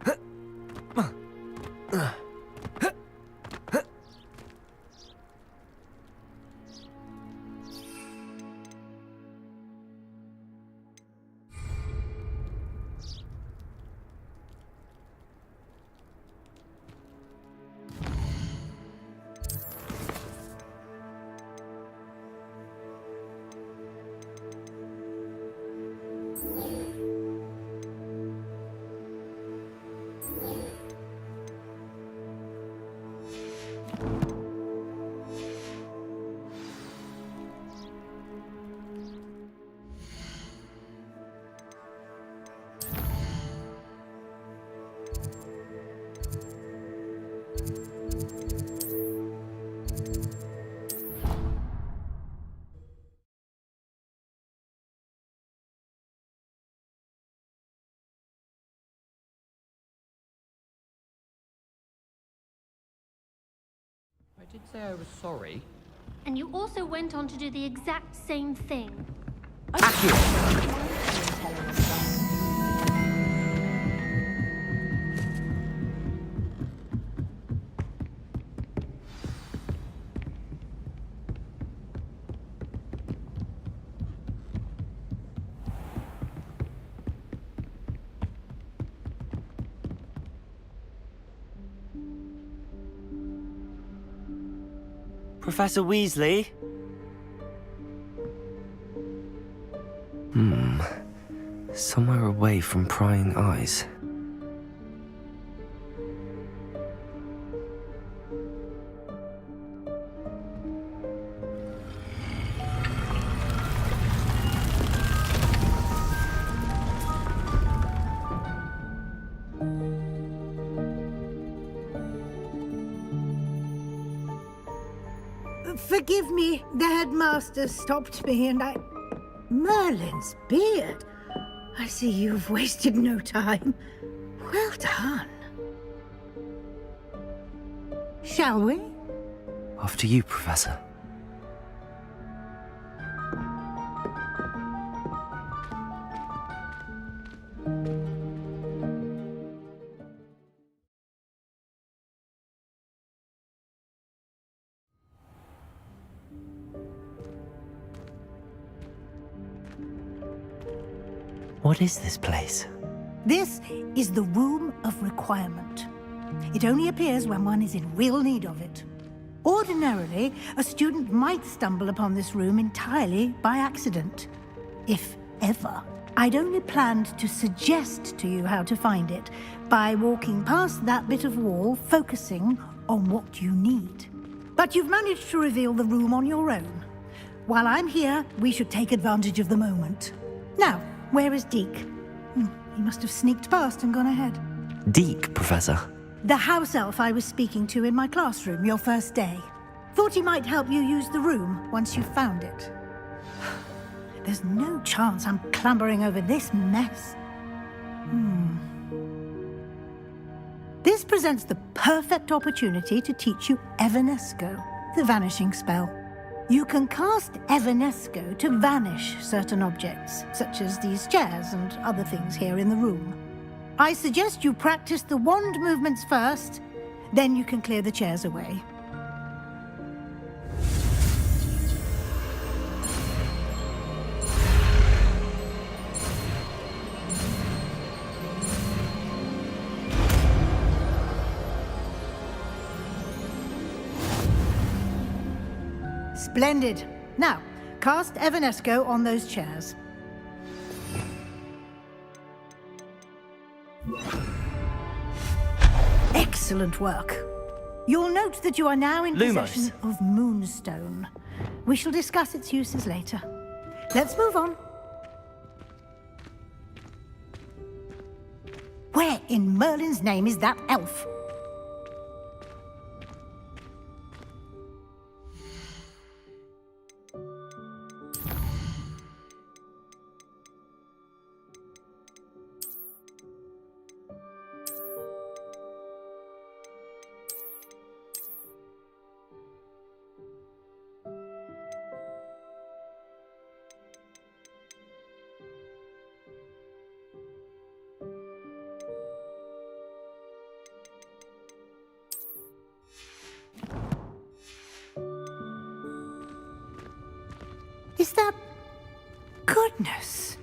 S10: I did say I was sorry.
S11: And you also went on to do the exact same thing.
S4: Professor Weasley? Somewhere away from prying eyes.
S5: Forgive me, the headmaster stopped me and I... Merlin's beard. I see you've wasted no time. Well done. Shall we?
S4: After you, Professor. What is this place?
S5: This is the Room of Requirement. It only appears when one is in real need of it. Ordinarily, a student might stumble upon this room entirely by accident. If ever. I'd only planned to suggest to you how to find it by walking past that bit of wall, focusing on what you need. But you've managed to reveal the room on your own. While I'm here, we should take advantage of the moment. Now, where is Deke? He must have sneaked past and gone ahead.
S4: Deke, Professor.
S5: The house elf I was speaking to in my classroom your first day. Thought he might help you use the room once you found it. There's no chance I'm clambering over this mess. This presents the perfect opportunity to teach you Evanesco, the vanishing spell. You can cast Evanesco to vanish certain objects, such as these chairs and other things here in the room. I suggest you practice the wand movements first, then you can clear the chairs away. Splendid. Now, cast Evanesco on those chairs. Excellent work.
S14: You'll note that you are now in
S4: Lumos.
S14: possession of Moonstone. We shall discuss its uses later. Let's move on. Where in Merlin's name is that elf? Is that... Goodness!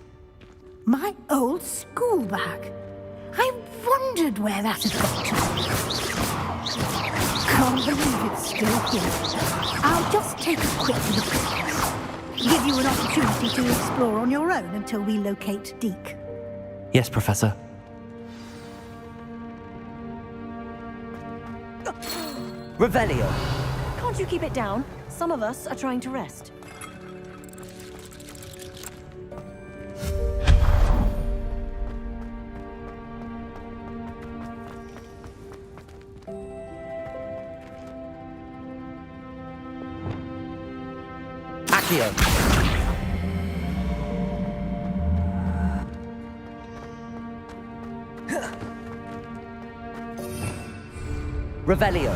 S14: My old school bag. I wondered where that had got to. Can't believe it's still here. I'll just take a quick look at it. Give you an opportunity to explore on your own until we locate Deke.
S4: Yes, Professor. Revelio.
S11: Can't you keep it down? Some of us are trying to rest.
S4: Accio. Revelio.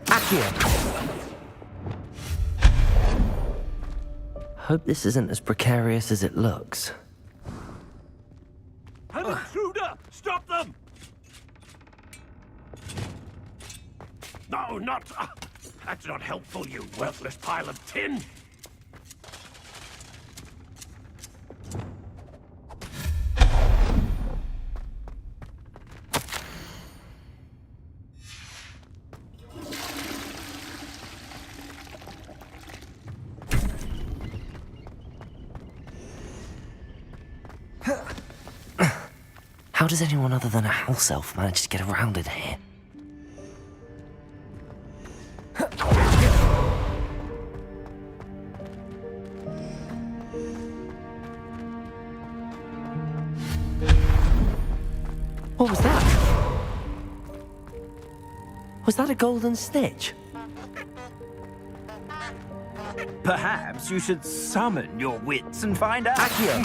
S4: Accio. Hope this isn't as precarious as it looks.
S1: An intruder! Stop them! No, not... that's not helpful, you worthless pile of tin!
S4: How does anyone other than a house elf manage to get around in here? What was that? Was that a golden snitch?
S15: Perhaps you should summon your wits and find out.
S4: Accio!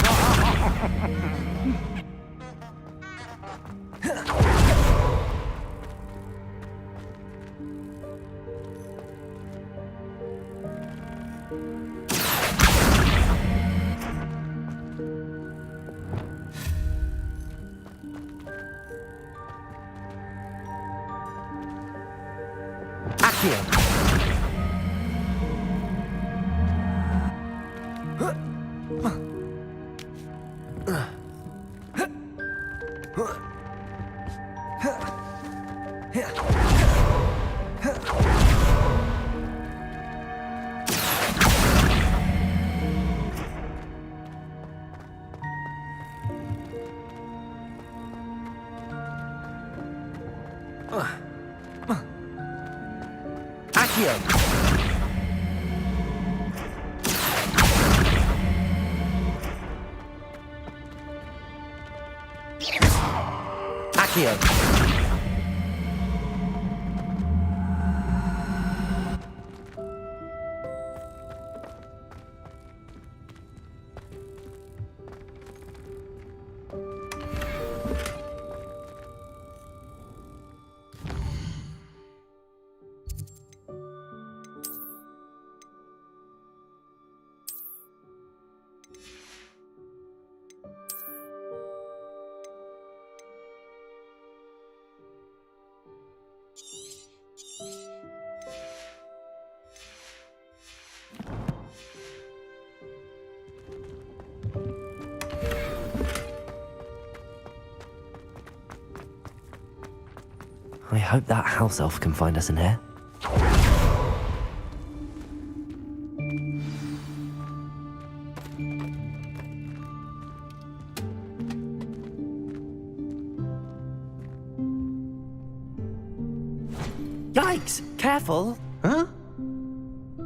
S4: Accio. I hope that house elf can find us in here.
S3: Yikes! Careful! Huh?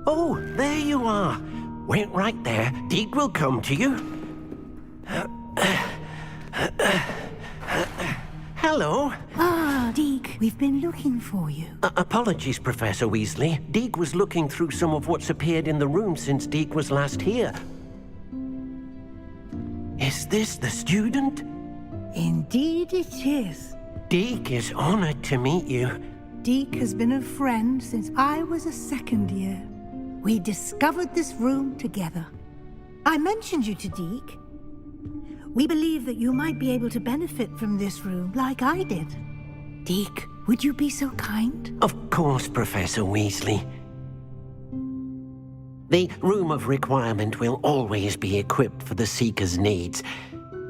S3: Oh, there you are. Wait right there. Deke will come to you. Hello.
S5: Ah, Deke, we've been looking for you.
S3: Apologies, Professor Weasley. Deke was looking through some of what's appeared in the room since Deke was last here. Is this the student?
S5: Indeed it is.
S3: Deke is honored to meet you.
S5: Deke has been a friend since I was a second year. We discovered this room together. I mentioned you to Deke. We believe that you might be able to benefit from this room like I did. Deke, would you be so kind?
S3: Of course, Professor Weasley. The Room of Requirement will always be equipped for the Seeker's needs.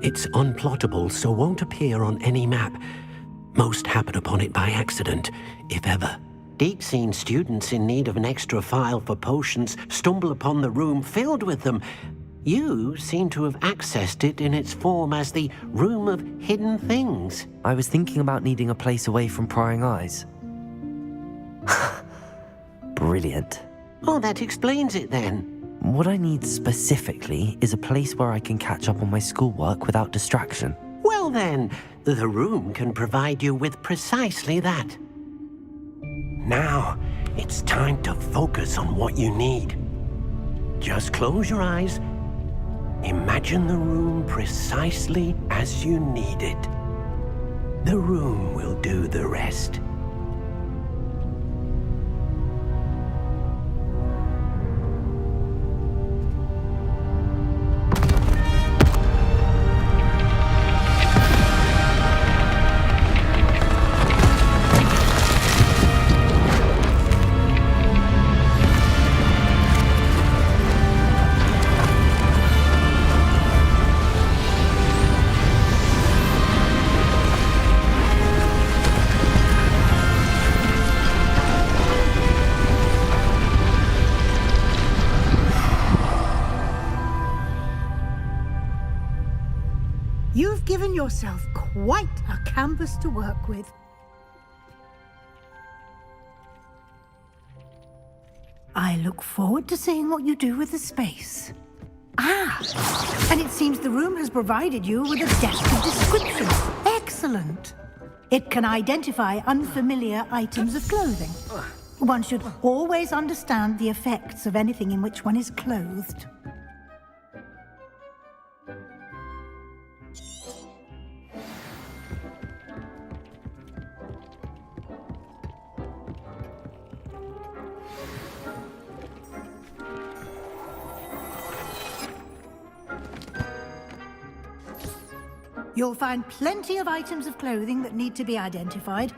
S3: It's unplottable, so won't appear on any map. Most happen upon it by accident, if ever. Deke's seen students in need of an extra file for potions stumble upon the room filled with them. You seem to have accessed it in its form as the Room of Hidden Things.
S4: I was thinking about needing a place away from prying eyes. Brilliant.
S3: Oh, that explains it then.
S4: What I need specifically is a place where I can catch up on my schoolwork without distraction.
S3: Well then, the room can provide you with precisely that. Now, it's time to focus on what you need. Just close your eyes. Imagine the room precisely as you need it. The room will do the rest.
S5: You've given yourself quite a canvas to work with. I look forward to seeing what you do with the space. Ah, and it seems the room has provided you with a desk of description. Excellent. It can identify unfamiliar items of clothing. One should always understand the effects of anything in which one is clothed. You'll find plenty of items of clothing that need to be identified.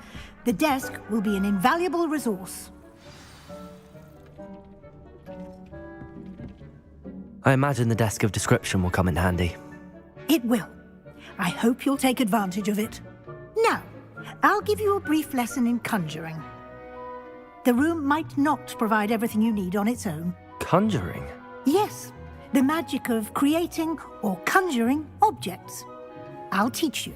S5: The desk will be an invaluable resource.
S4: I imagine the desk of description will come in handy.
S5: It will. I hope you'll take advantage of it. Now, I'll give you a brief lesson in conjuring. The room might not provide everything you need on its own.
S4: Conjuring?
S5: Yes, the magic of creating or conjuring objects. I'll teach you.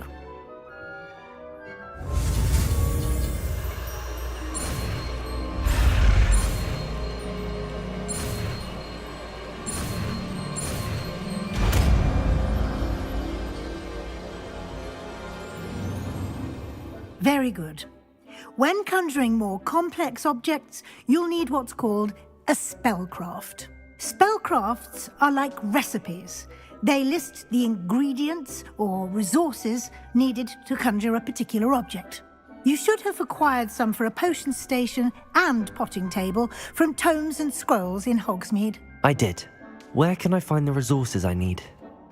S14: Very good. When conjuring more complex objects, you'll need what's called a spellcraft. Spellcrafts are like recipes. They list the ingredients or resources needed to conjure a particular object. You should have acquired some for a potion station and potting table from tomes and scrolls in Hogsmeade.
S4: I did. Where can I find the resources I need?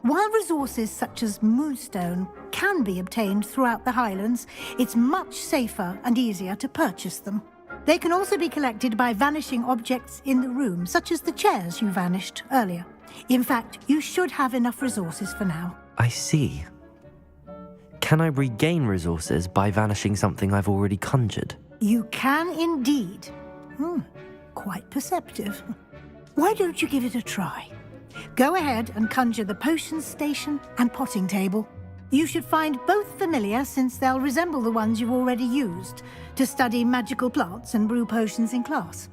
S14: While resources such as moonstone can be obtained throughout the Highlands, it's much safer and easier to purchase them. They can also be collected by vanishing objects in the room, such as the chairs you vanished earlier. In fact, you should have enough resources for now.
S4: I see. Can I regain resources by vanishing something I've already conjured?
S14: You can indeed. Quite perceptive. Why don't you give it a try? Go ahead and conjure the potion station and potting table. You should find both familiar, since they'll resemble the ones you've already used to study magical plants and brew potions in class.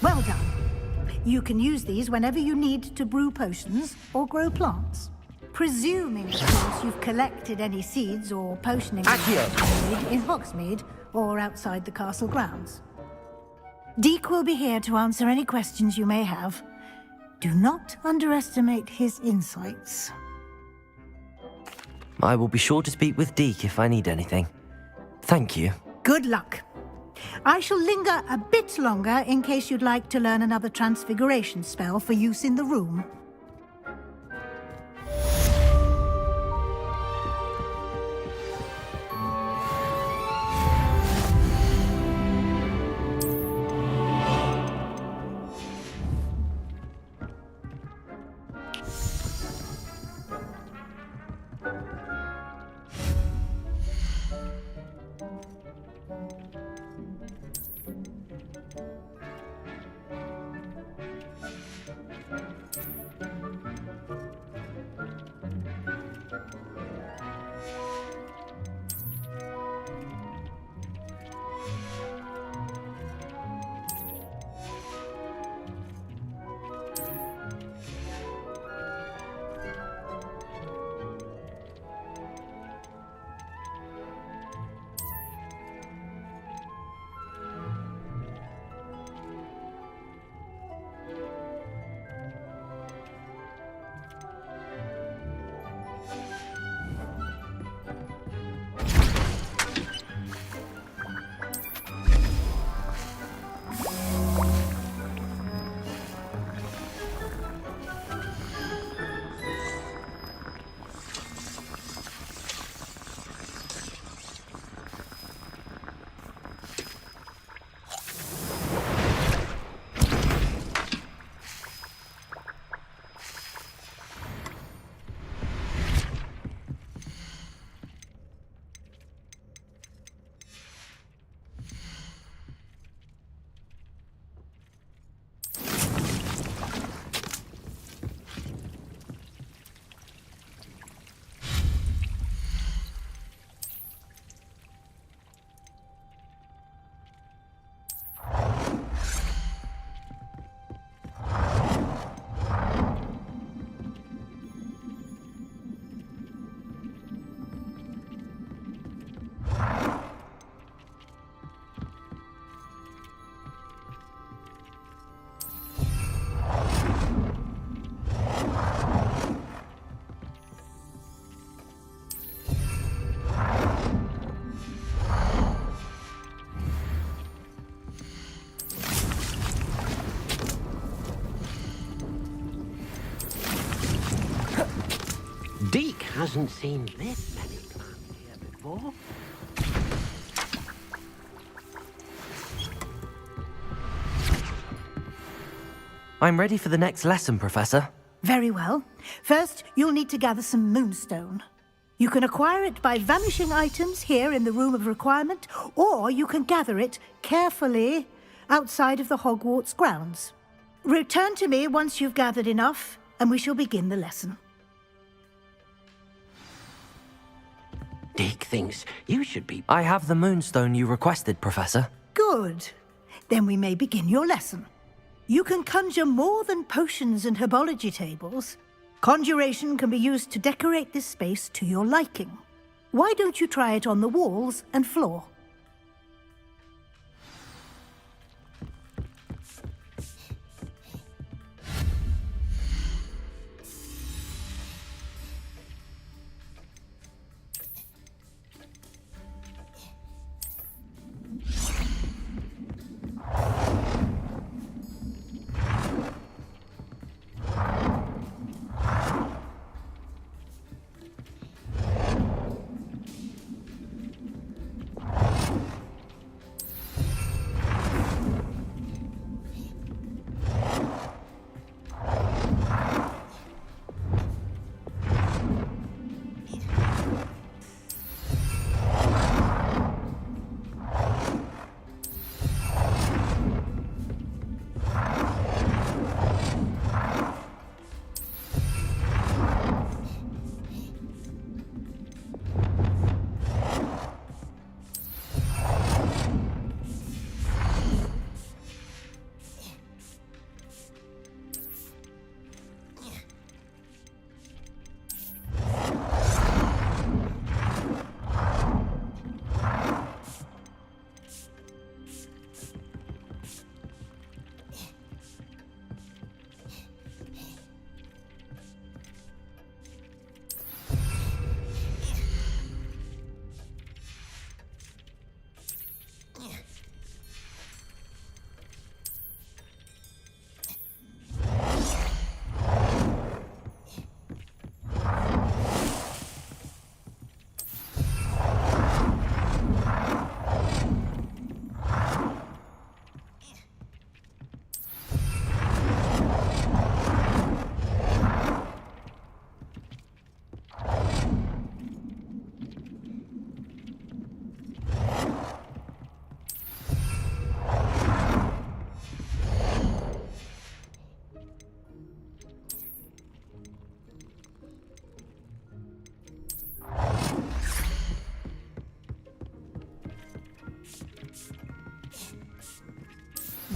S14: Well done. You can use these whenever you need to brew potions or grow plants. Presuming, of course, you've collected any seeds or potion ingredients in Hogsmeade or outside the castle grounds. Deke will be here to answer any questions you may have. Do not underestimate his insights.
S4: I will be sure to speak with Deke if I need anything. Thank you.
S14: Good luck. I shall linger a bit longer in case you'd like to learn another transfiguration spell for use in the room.
S3: hasn't seen this many plants here before.
S4: I'm ready for the next lesson, Professor.
S14: Very well. First, you'll need to gather some moonstone. You can acquire it by vanishing items here in the Room of Requirement, or you can gather it carefully outside of the Hogwarts grounds. Return to me once you've gathered enough, and we shall begin the lesson.
S3: Dick thinks you should be...
S4: I have the moonstone you requested, Professor.
S14: Good. Then we may begin your lesson. You can conjure more than potions and herbology tables. Conjuration can be used to decorate this space to your liking. Why don't you try it on the walls and floor?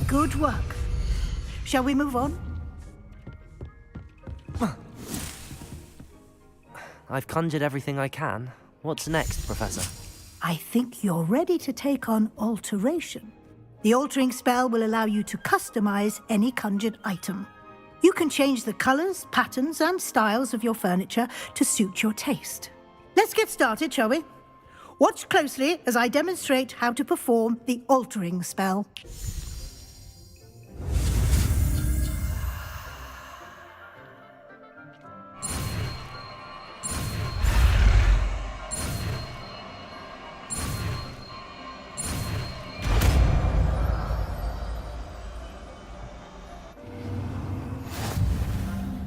S14: Good work. Shall we move on?
S4: I've conjured everything I can. What's next, Professor?
S14: I think you're ready to take on alteration. The altering spell will allow you to customize any conjured item. You can change the colors, patterns, and styles of your furniture to suit your taste. Let's get started, shall we? Watch closely as I demonstrate how to perform the altering spell.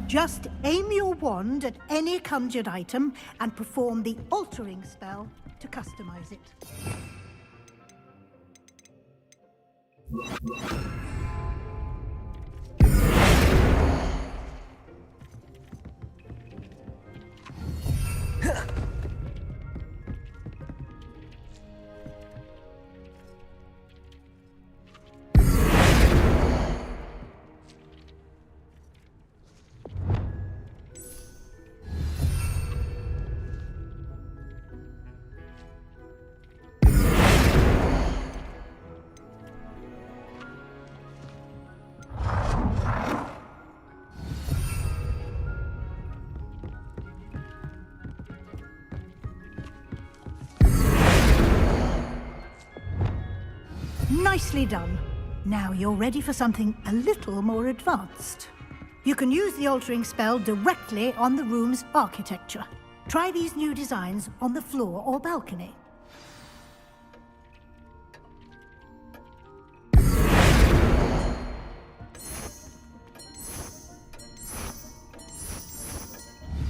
S14: Just aim your wand at any conjured item and perform the altering spell to customize it. Nicely done. Now you're ready for something a little more advanced. You can use the altering spell directly on the room's architecture. Try these new designs on the floor or balcony.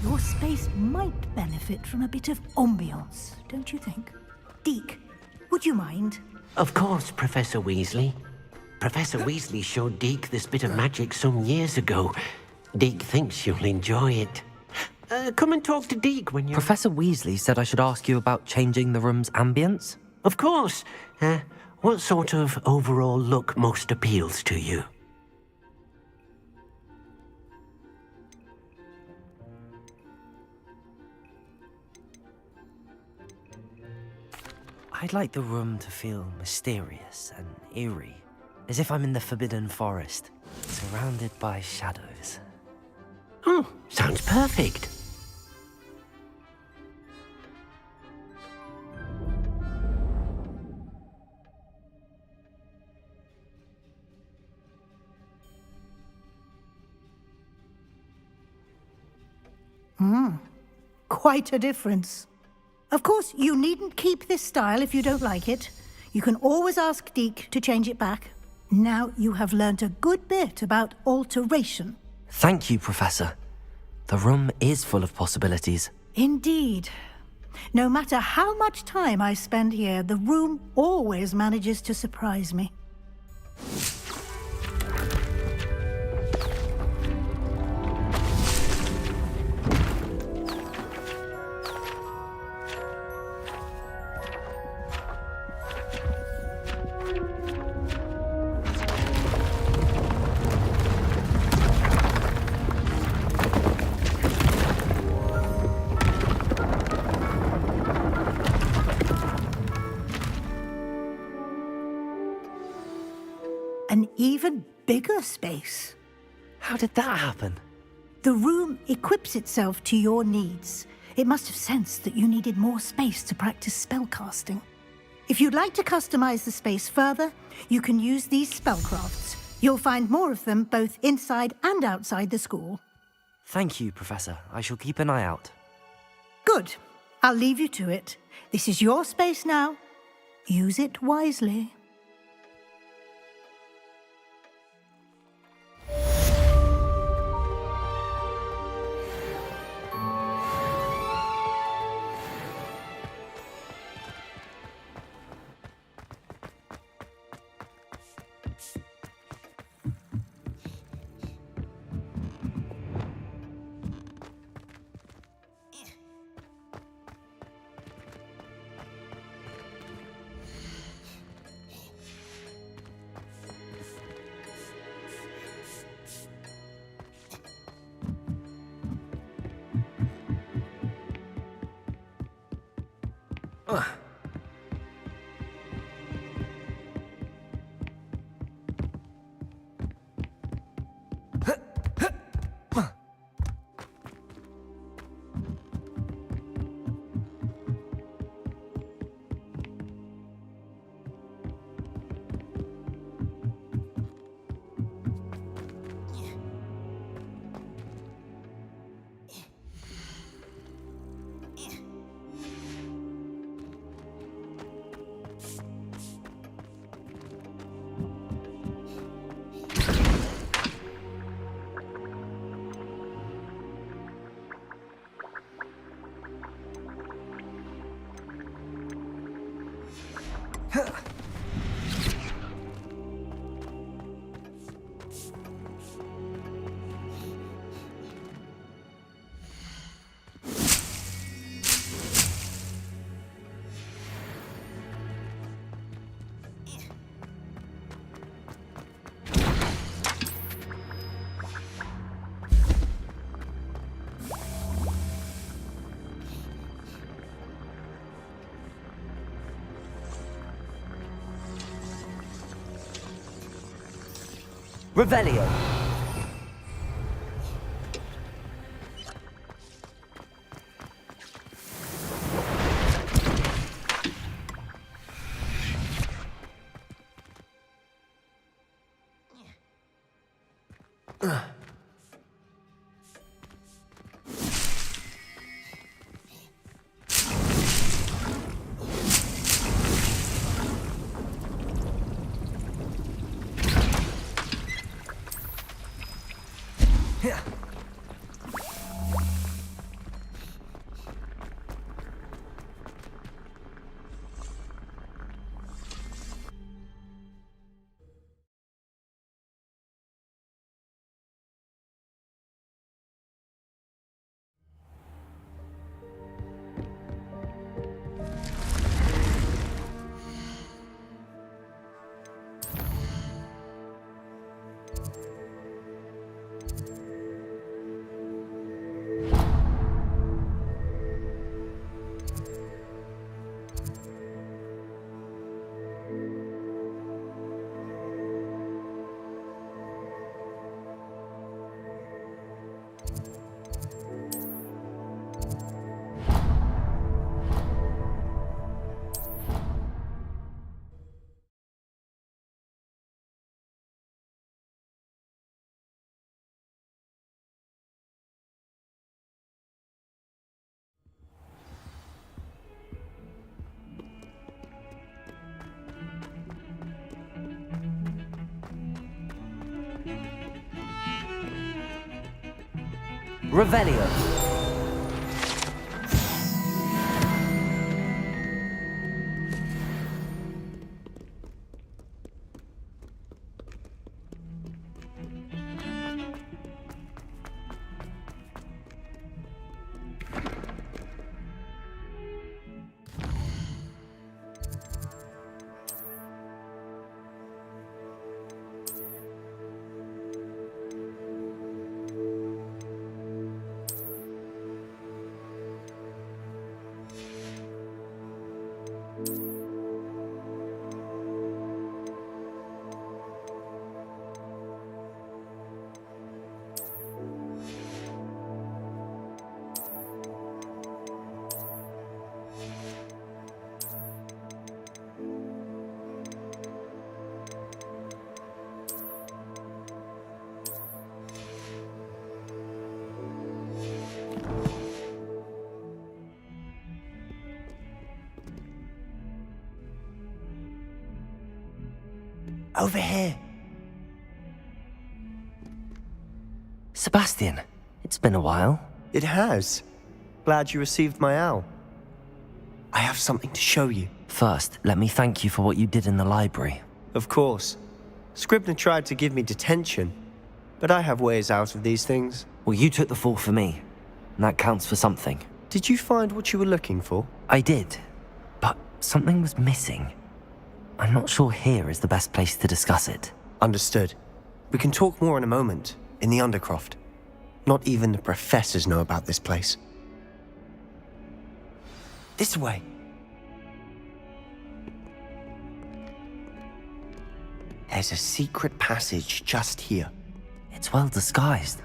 S14: Your space might benefit from a bit of ambiance, don't you think? Deke, would you mind?
S3: Of course, Professor Weasley. Professor Weasley showed Deke this bit of magic some years ago. Deke thinks you'll enjoy it. Come and talk to Deke when you're...
S4: Professor Weasley said I should ask you about changing the room's ambience?
S3: Of course. What sort of overall look most appeals to you?
S4: I'd like the room to feel mysterious and eerie, as if I'm in the Forbidden Forest, surrounded by shadows.
S3: Oh, sounds perfect.
S14: Quite a difference. Of course, you needn't keep this style if you don't like it. You can always ask Deke to change it back. Now you have learnt a good bit about alteration.
S4: Thank you, Professor. The room is full of possibilities.
S14: Indeed. No matter how much time I spend here, the room always manages to surprise me. An even bigger space.
S4: How did that happen?
S14: The room equips itself to your needs. It must have sensed that you needed more space to practice spellcasting. If you'd like to customize the space further, you can use these spellcrafts. You'll find more of them both inside and outside the school.
S4: Thank you, Professor. I shall keep an eye out.
S14: Good. I'll leave you to it. This is your space now. Use it wisely.
S4: Revelio. Revelio. Over here. Sebastian, it's been a while.
S13: It has. Glad you received my owl. I have something to show you.
S4: First, let me thank you for what you did in the library.
S13: Of course. Scribner tried to give me detention, but I have ways out of these things.
S4: Well, you took the fall for me, and that counts for something.
S13: Did you find what you were looking for?
S4: I did, but something was missing. I'm not sure here is the best place to discuss it.
S13: Understood. We can talk more in a moment, in the Undercroft. Not even the professors know about this place. This way. There's a secret passage just here.
S4: It's well disguised.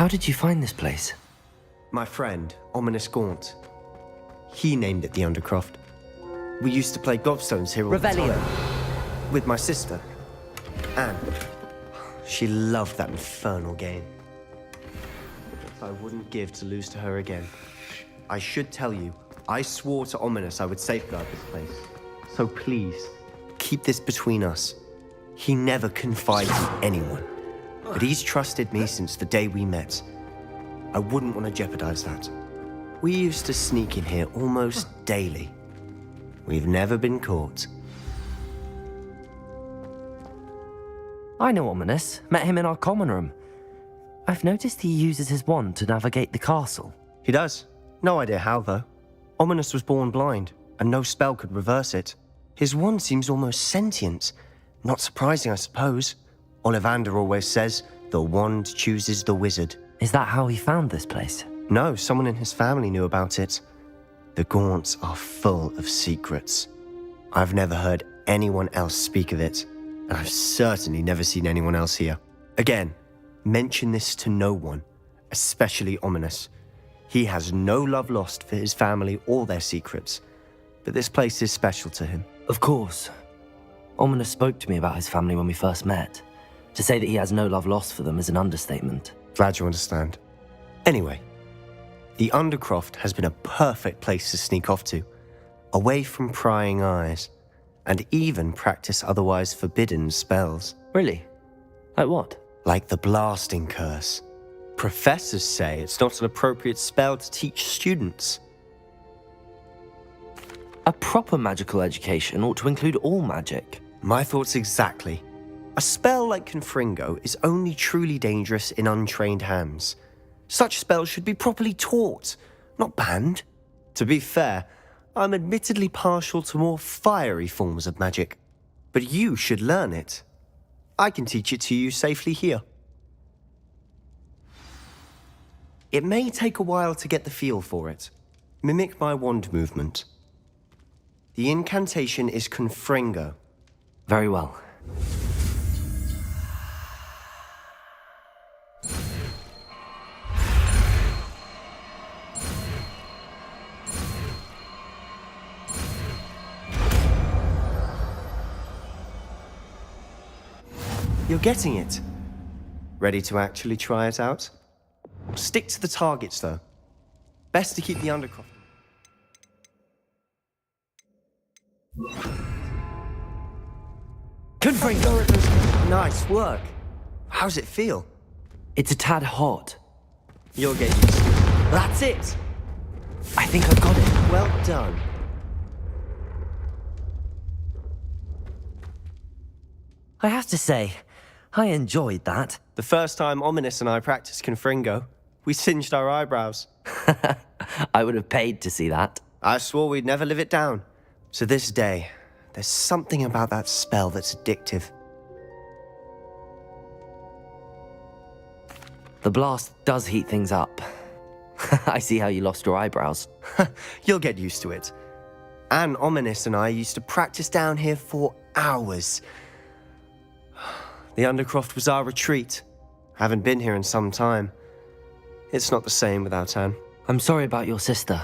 S4: How did you find this place?
S13: My friend, Ominous Gaunt. He named it the Undercroft. We used to play gobstones here all the
S4: Revelio.
S13: time. With my sister, Anne. She loved that infernal game. I wouldn't give to lose to her again. I should tell you, I swore to Ominous I would safeguard this place. So please, keep this between us. He never confides in anyone. But he's trusted me since the day we met. I wouldn't want to jeopardize that. We used to sneak in here almost daily. We've never been caught.
S4: I know Ominous. Met him in our common room. I've noticed he uses his wand to navigate the castle.
S13: He does. No idea how, though. Ominous was born blind, and no spell could reverse it. His wand seems almost sentient. Not surprising, I suppose. Ollivander always says, the wand chooses the wizard.
S4: Is that how he found this place?
S13: No, someone in his family knew about it. The Gaunts are full of secrets. I've never heard anyone else speak of it, and I've certainly never seen anyone else here. Again, mention this to no one, especially Ominous. He has no love lost for his family or their secrets, but this place is special to him.
S4: Of course. Ominous spoke to me about his family when we first met. To say that he has no love lost for them is an understatement.
S13: Glad you understand. Anyway, the Undercroft has been a perfect place to sneak off to, away from prying eyes, and even practice otherwise forbidden spells.
S4: Really? Like what?
S13: Like the blasting curse. Professors say it's not an appropriate spell to teach students.
S4: A proper magical education ought to include all magic.
S13: My thoughts exactly. A spell like Confringo is only truly dangerous in untrained hands. Such spells should be properly taught, not banned. To be fair, I'm admittedly partial to more fiery forms of magic. But you should learn it. I can teach it to you safely here. It may take a while to get the feel for it. Mimic my wand movement. The incantation is Confringo.
S4: Very well.
S13: You're getting it. Ready to actually try it out? Stick to the targets, though. Best to keep the undercroft.
S4: Confringo!
S13: Nice work. How's it feel?
S4: It's a tad hot.
S13: You'll get used to it. That's it!
S4: I think I've got it.
S13: Well done.
S4: I have to say, I enjoyed that.
S13: The first time Ominous and I practiced Confringo, we singed our eyebrows.
S4: I would have paid to see that.
S13: I swore we'd never live it down. To this day, there's something about that spell that's addictive.
S4: The blast does heat things up. I see how you lost your eyebrows.
S13: You'll get used to it. Anne, Ominous and I used to practice down here for hours. The Undercroft was our retreat. Haven't been here in some time. It's not the same without Anne.
S4: I'm sorry about your sister.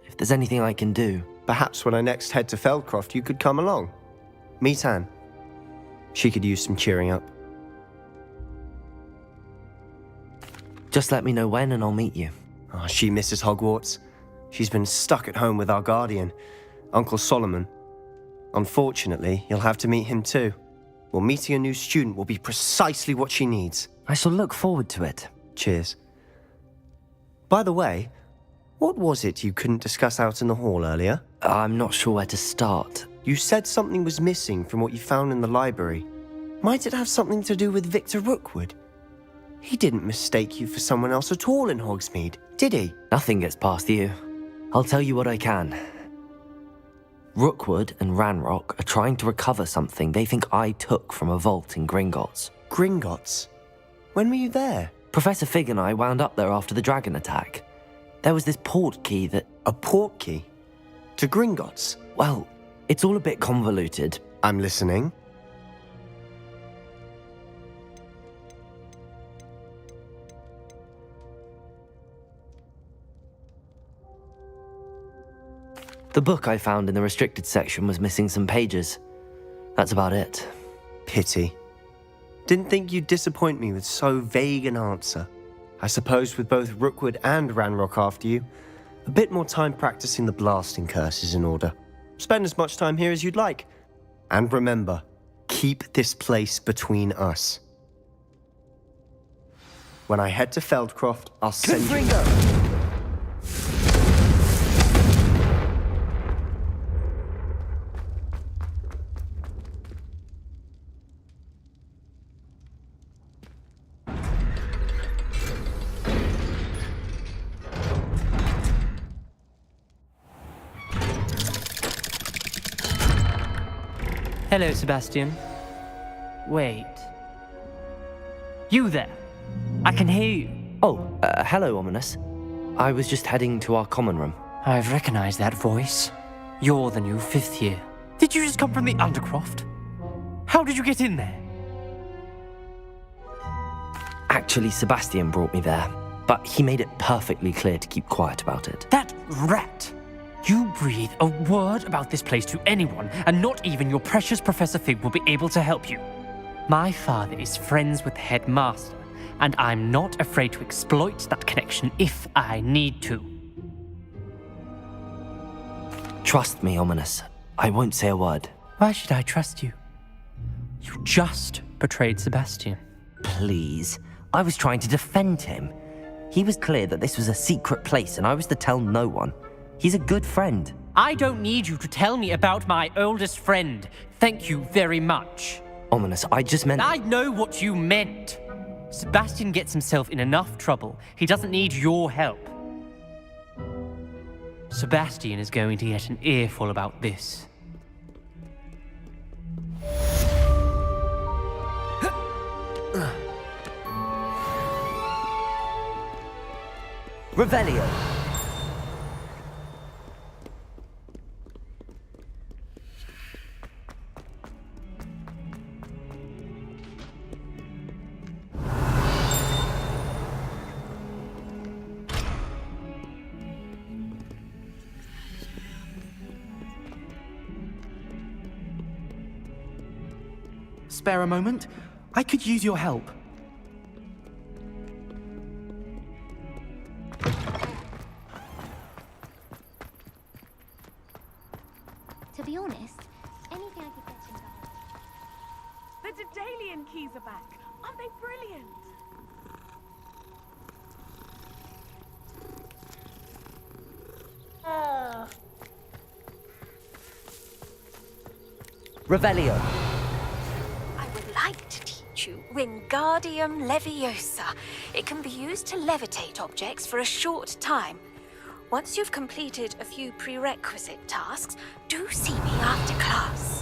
S4: If there's anything I can do...
S13: Perhaps when I next head to Feldcroft, you could come along. Meet Anne. She could use some cheering up.
S4: Just let me know when and I'll meet you.
S13: Oh, she misses Hogwarts. She's been stuck at home with our guardian, Uncle Solomon. Unfortunately, you'll have to meet him too. Well, meeting a new student will be precisely what she needs.
S4: I shall look forward to it.
S13: Cheers. By the way, what was it you couldn't discuss out in the hall earlier?
S4: I'm not sure where to start.
S13: You said something was missing from what you found in the library. Might it have something to do with Victor Rookwood? He didn't mistake you for someone else at all in Hogsmeade, did he?
S4: Nothing gets past you. I'll tell you what I can. Rookwood and Ranrock are trying to recover something they think I took from a vault in Gringotts.
S13: Gringotts? When were you there?
S4: Professor Fig and I wound up there after the dragon attack. There was this port key that...
S13: A port key? To Gringotts?
S4: Well, it's all a bit convoluted.
S13: I'm listening.
S4: The book I found in the restricted section was missing some pages. That's about it.
S13: Pity. Didn't think you'd disappoint me with so vague an answer. I suppose with both Rookwood and Ranrock after you, a bit more time practicing the blasting curse is in order. Spend as much time here as you'd like. And remember, keep this place between us. When I head to Feldcroft, I'll send you...
S16: Hello, Sebastian. Wait. You there? I can hear you.
S4: Oh, hello, Ominous. I was just heading to our common room.
S16: I've recognized that voice. You're the new 5th year. Did you just come from the Undercroft? How did you get in there?
S4: Actually, Sebastian brought me there, but he made it perfectly clear to keep quiet about it.
S16: That rat! You breathe a word about this place to anyone, and not even your precious Professor Fig will be able to help you. My father is friends with the headmaster, and I'm not afraid to exploit that connection if I need to.
S4: Trust me, Ominous. I won't say a word.
S16: Why should I trust you? You just betrayed Sebastian.
S4: Please. I was trying to defend him. He was clear that this was a secret place, and I was to tell no one. He's a good friend.
S16: I don't need you to tell me about my oldest friend. Thank you very much.
S4: Ominous, I just meant...
S16: I know what you meant. Sebastian gets himself in enough trouble. He doesn't need your help. Sebastian is going to get an earful about this.
S4: Revelio.
S17: Spare a moment?
S16: I could use your help.
S17: To be honest, anything I could get in
S11: The Daedalian keys are back. Aren't they brilliant?
S4: Revelio.
S18: I would like to teach you Wingardium Leviosa. It can be used to levitate objects for a short time. Once you've completed a few prerequisite tasks, do see me after class.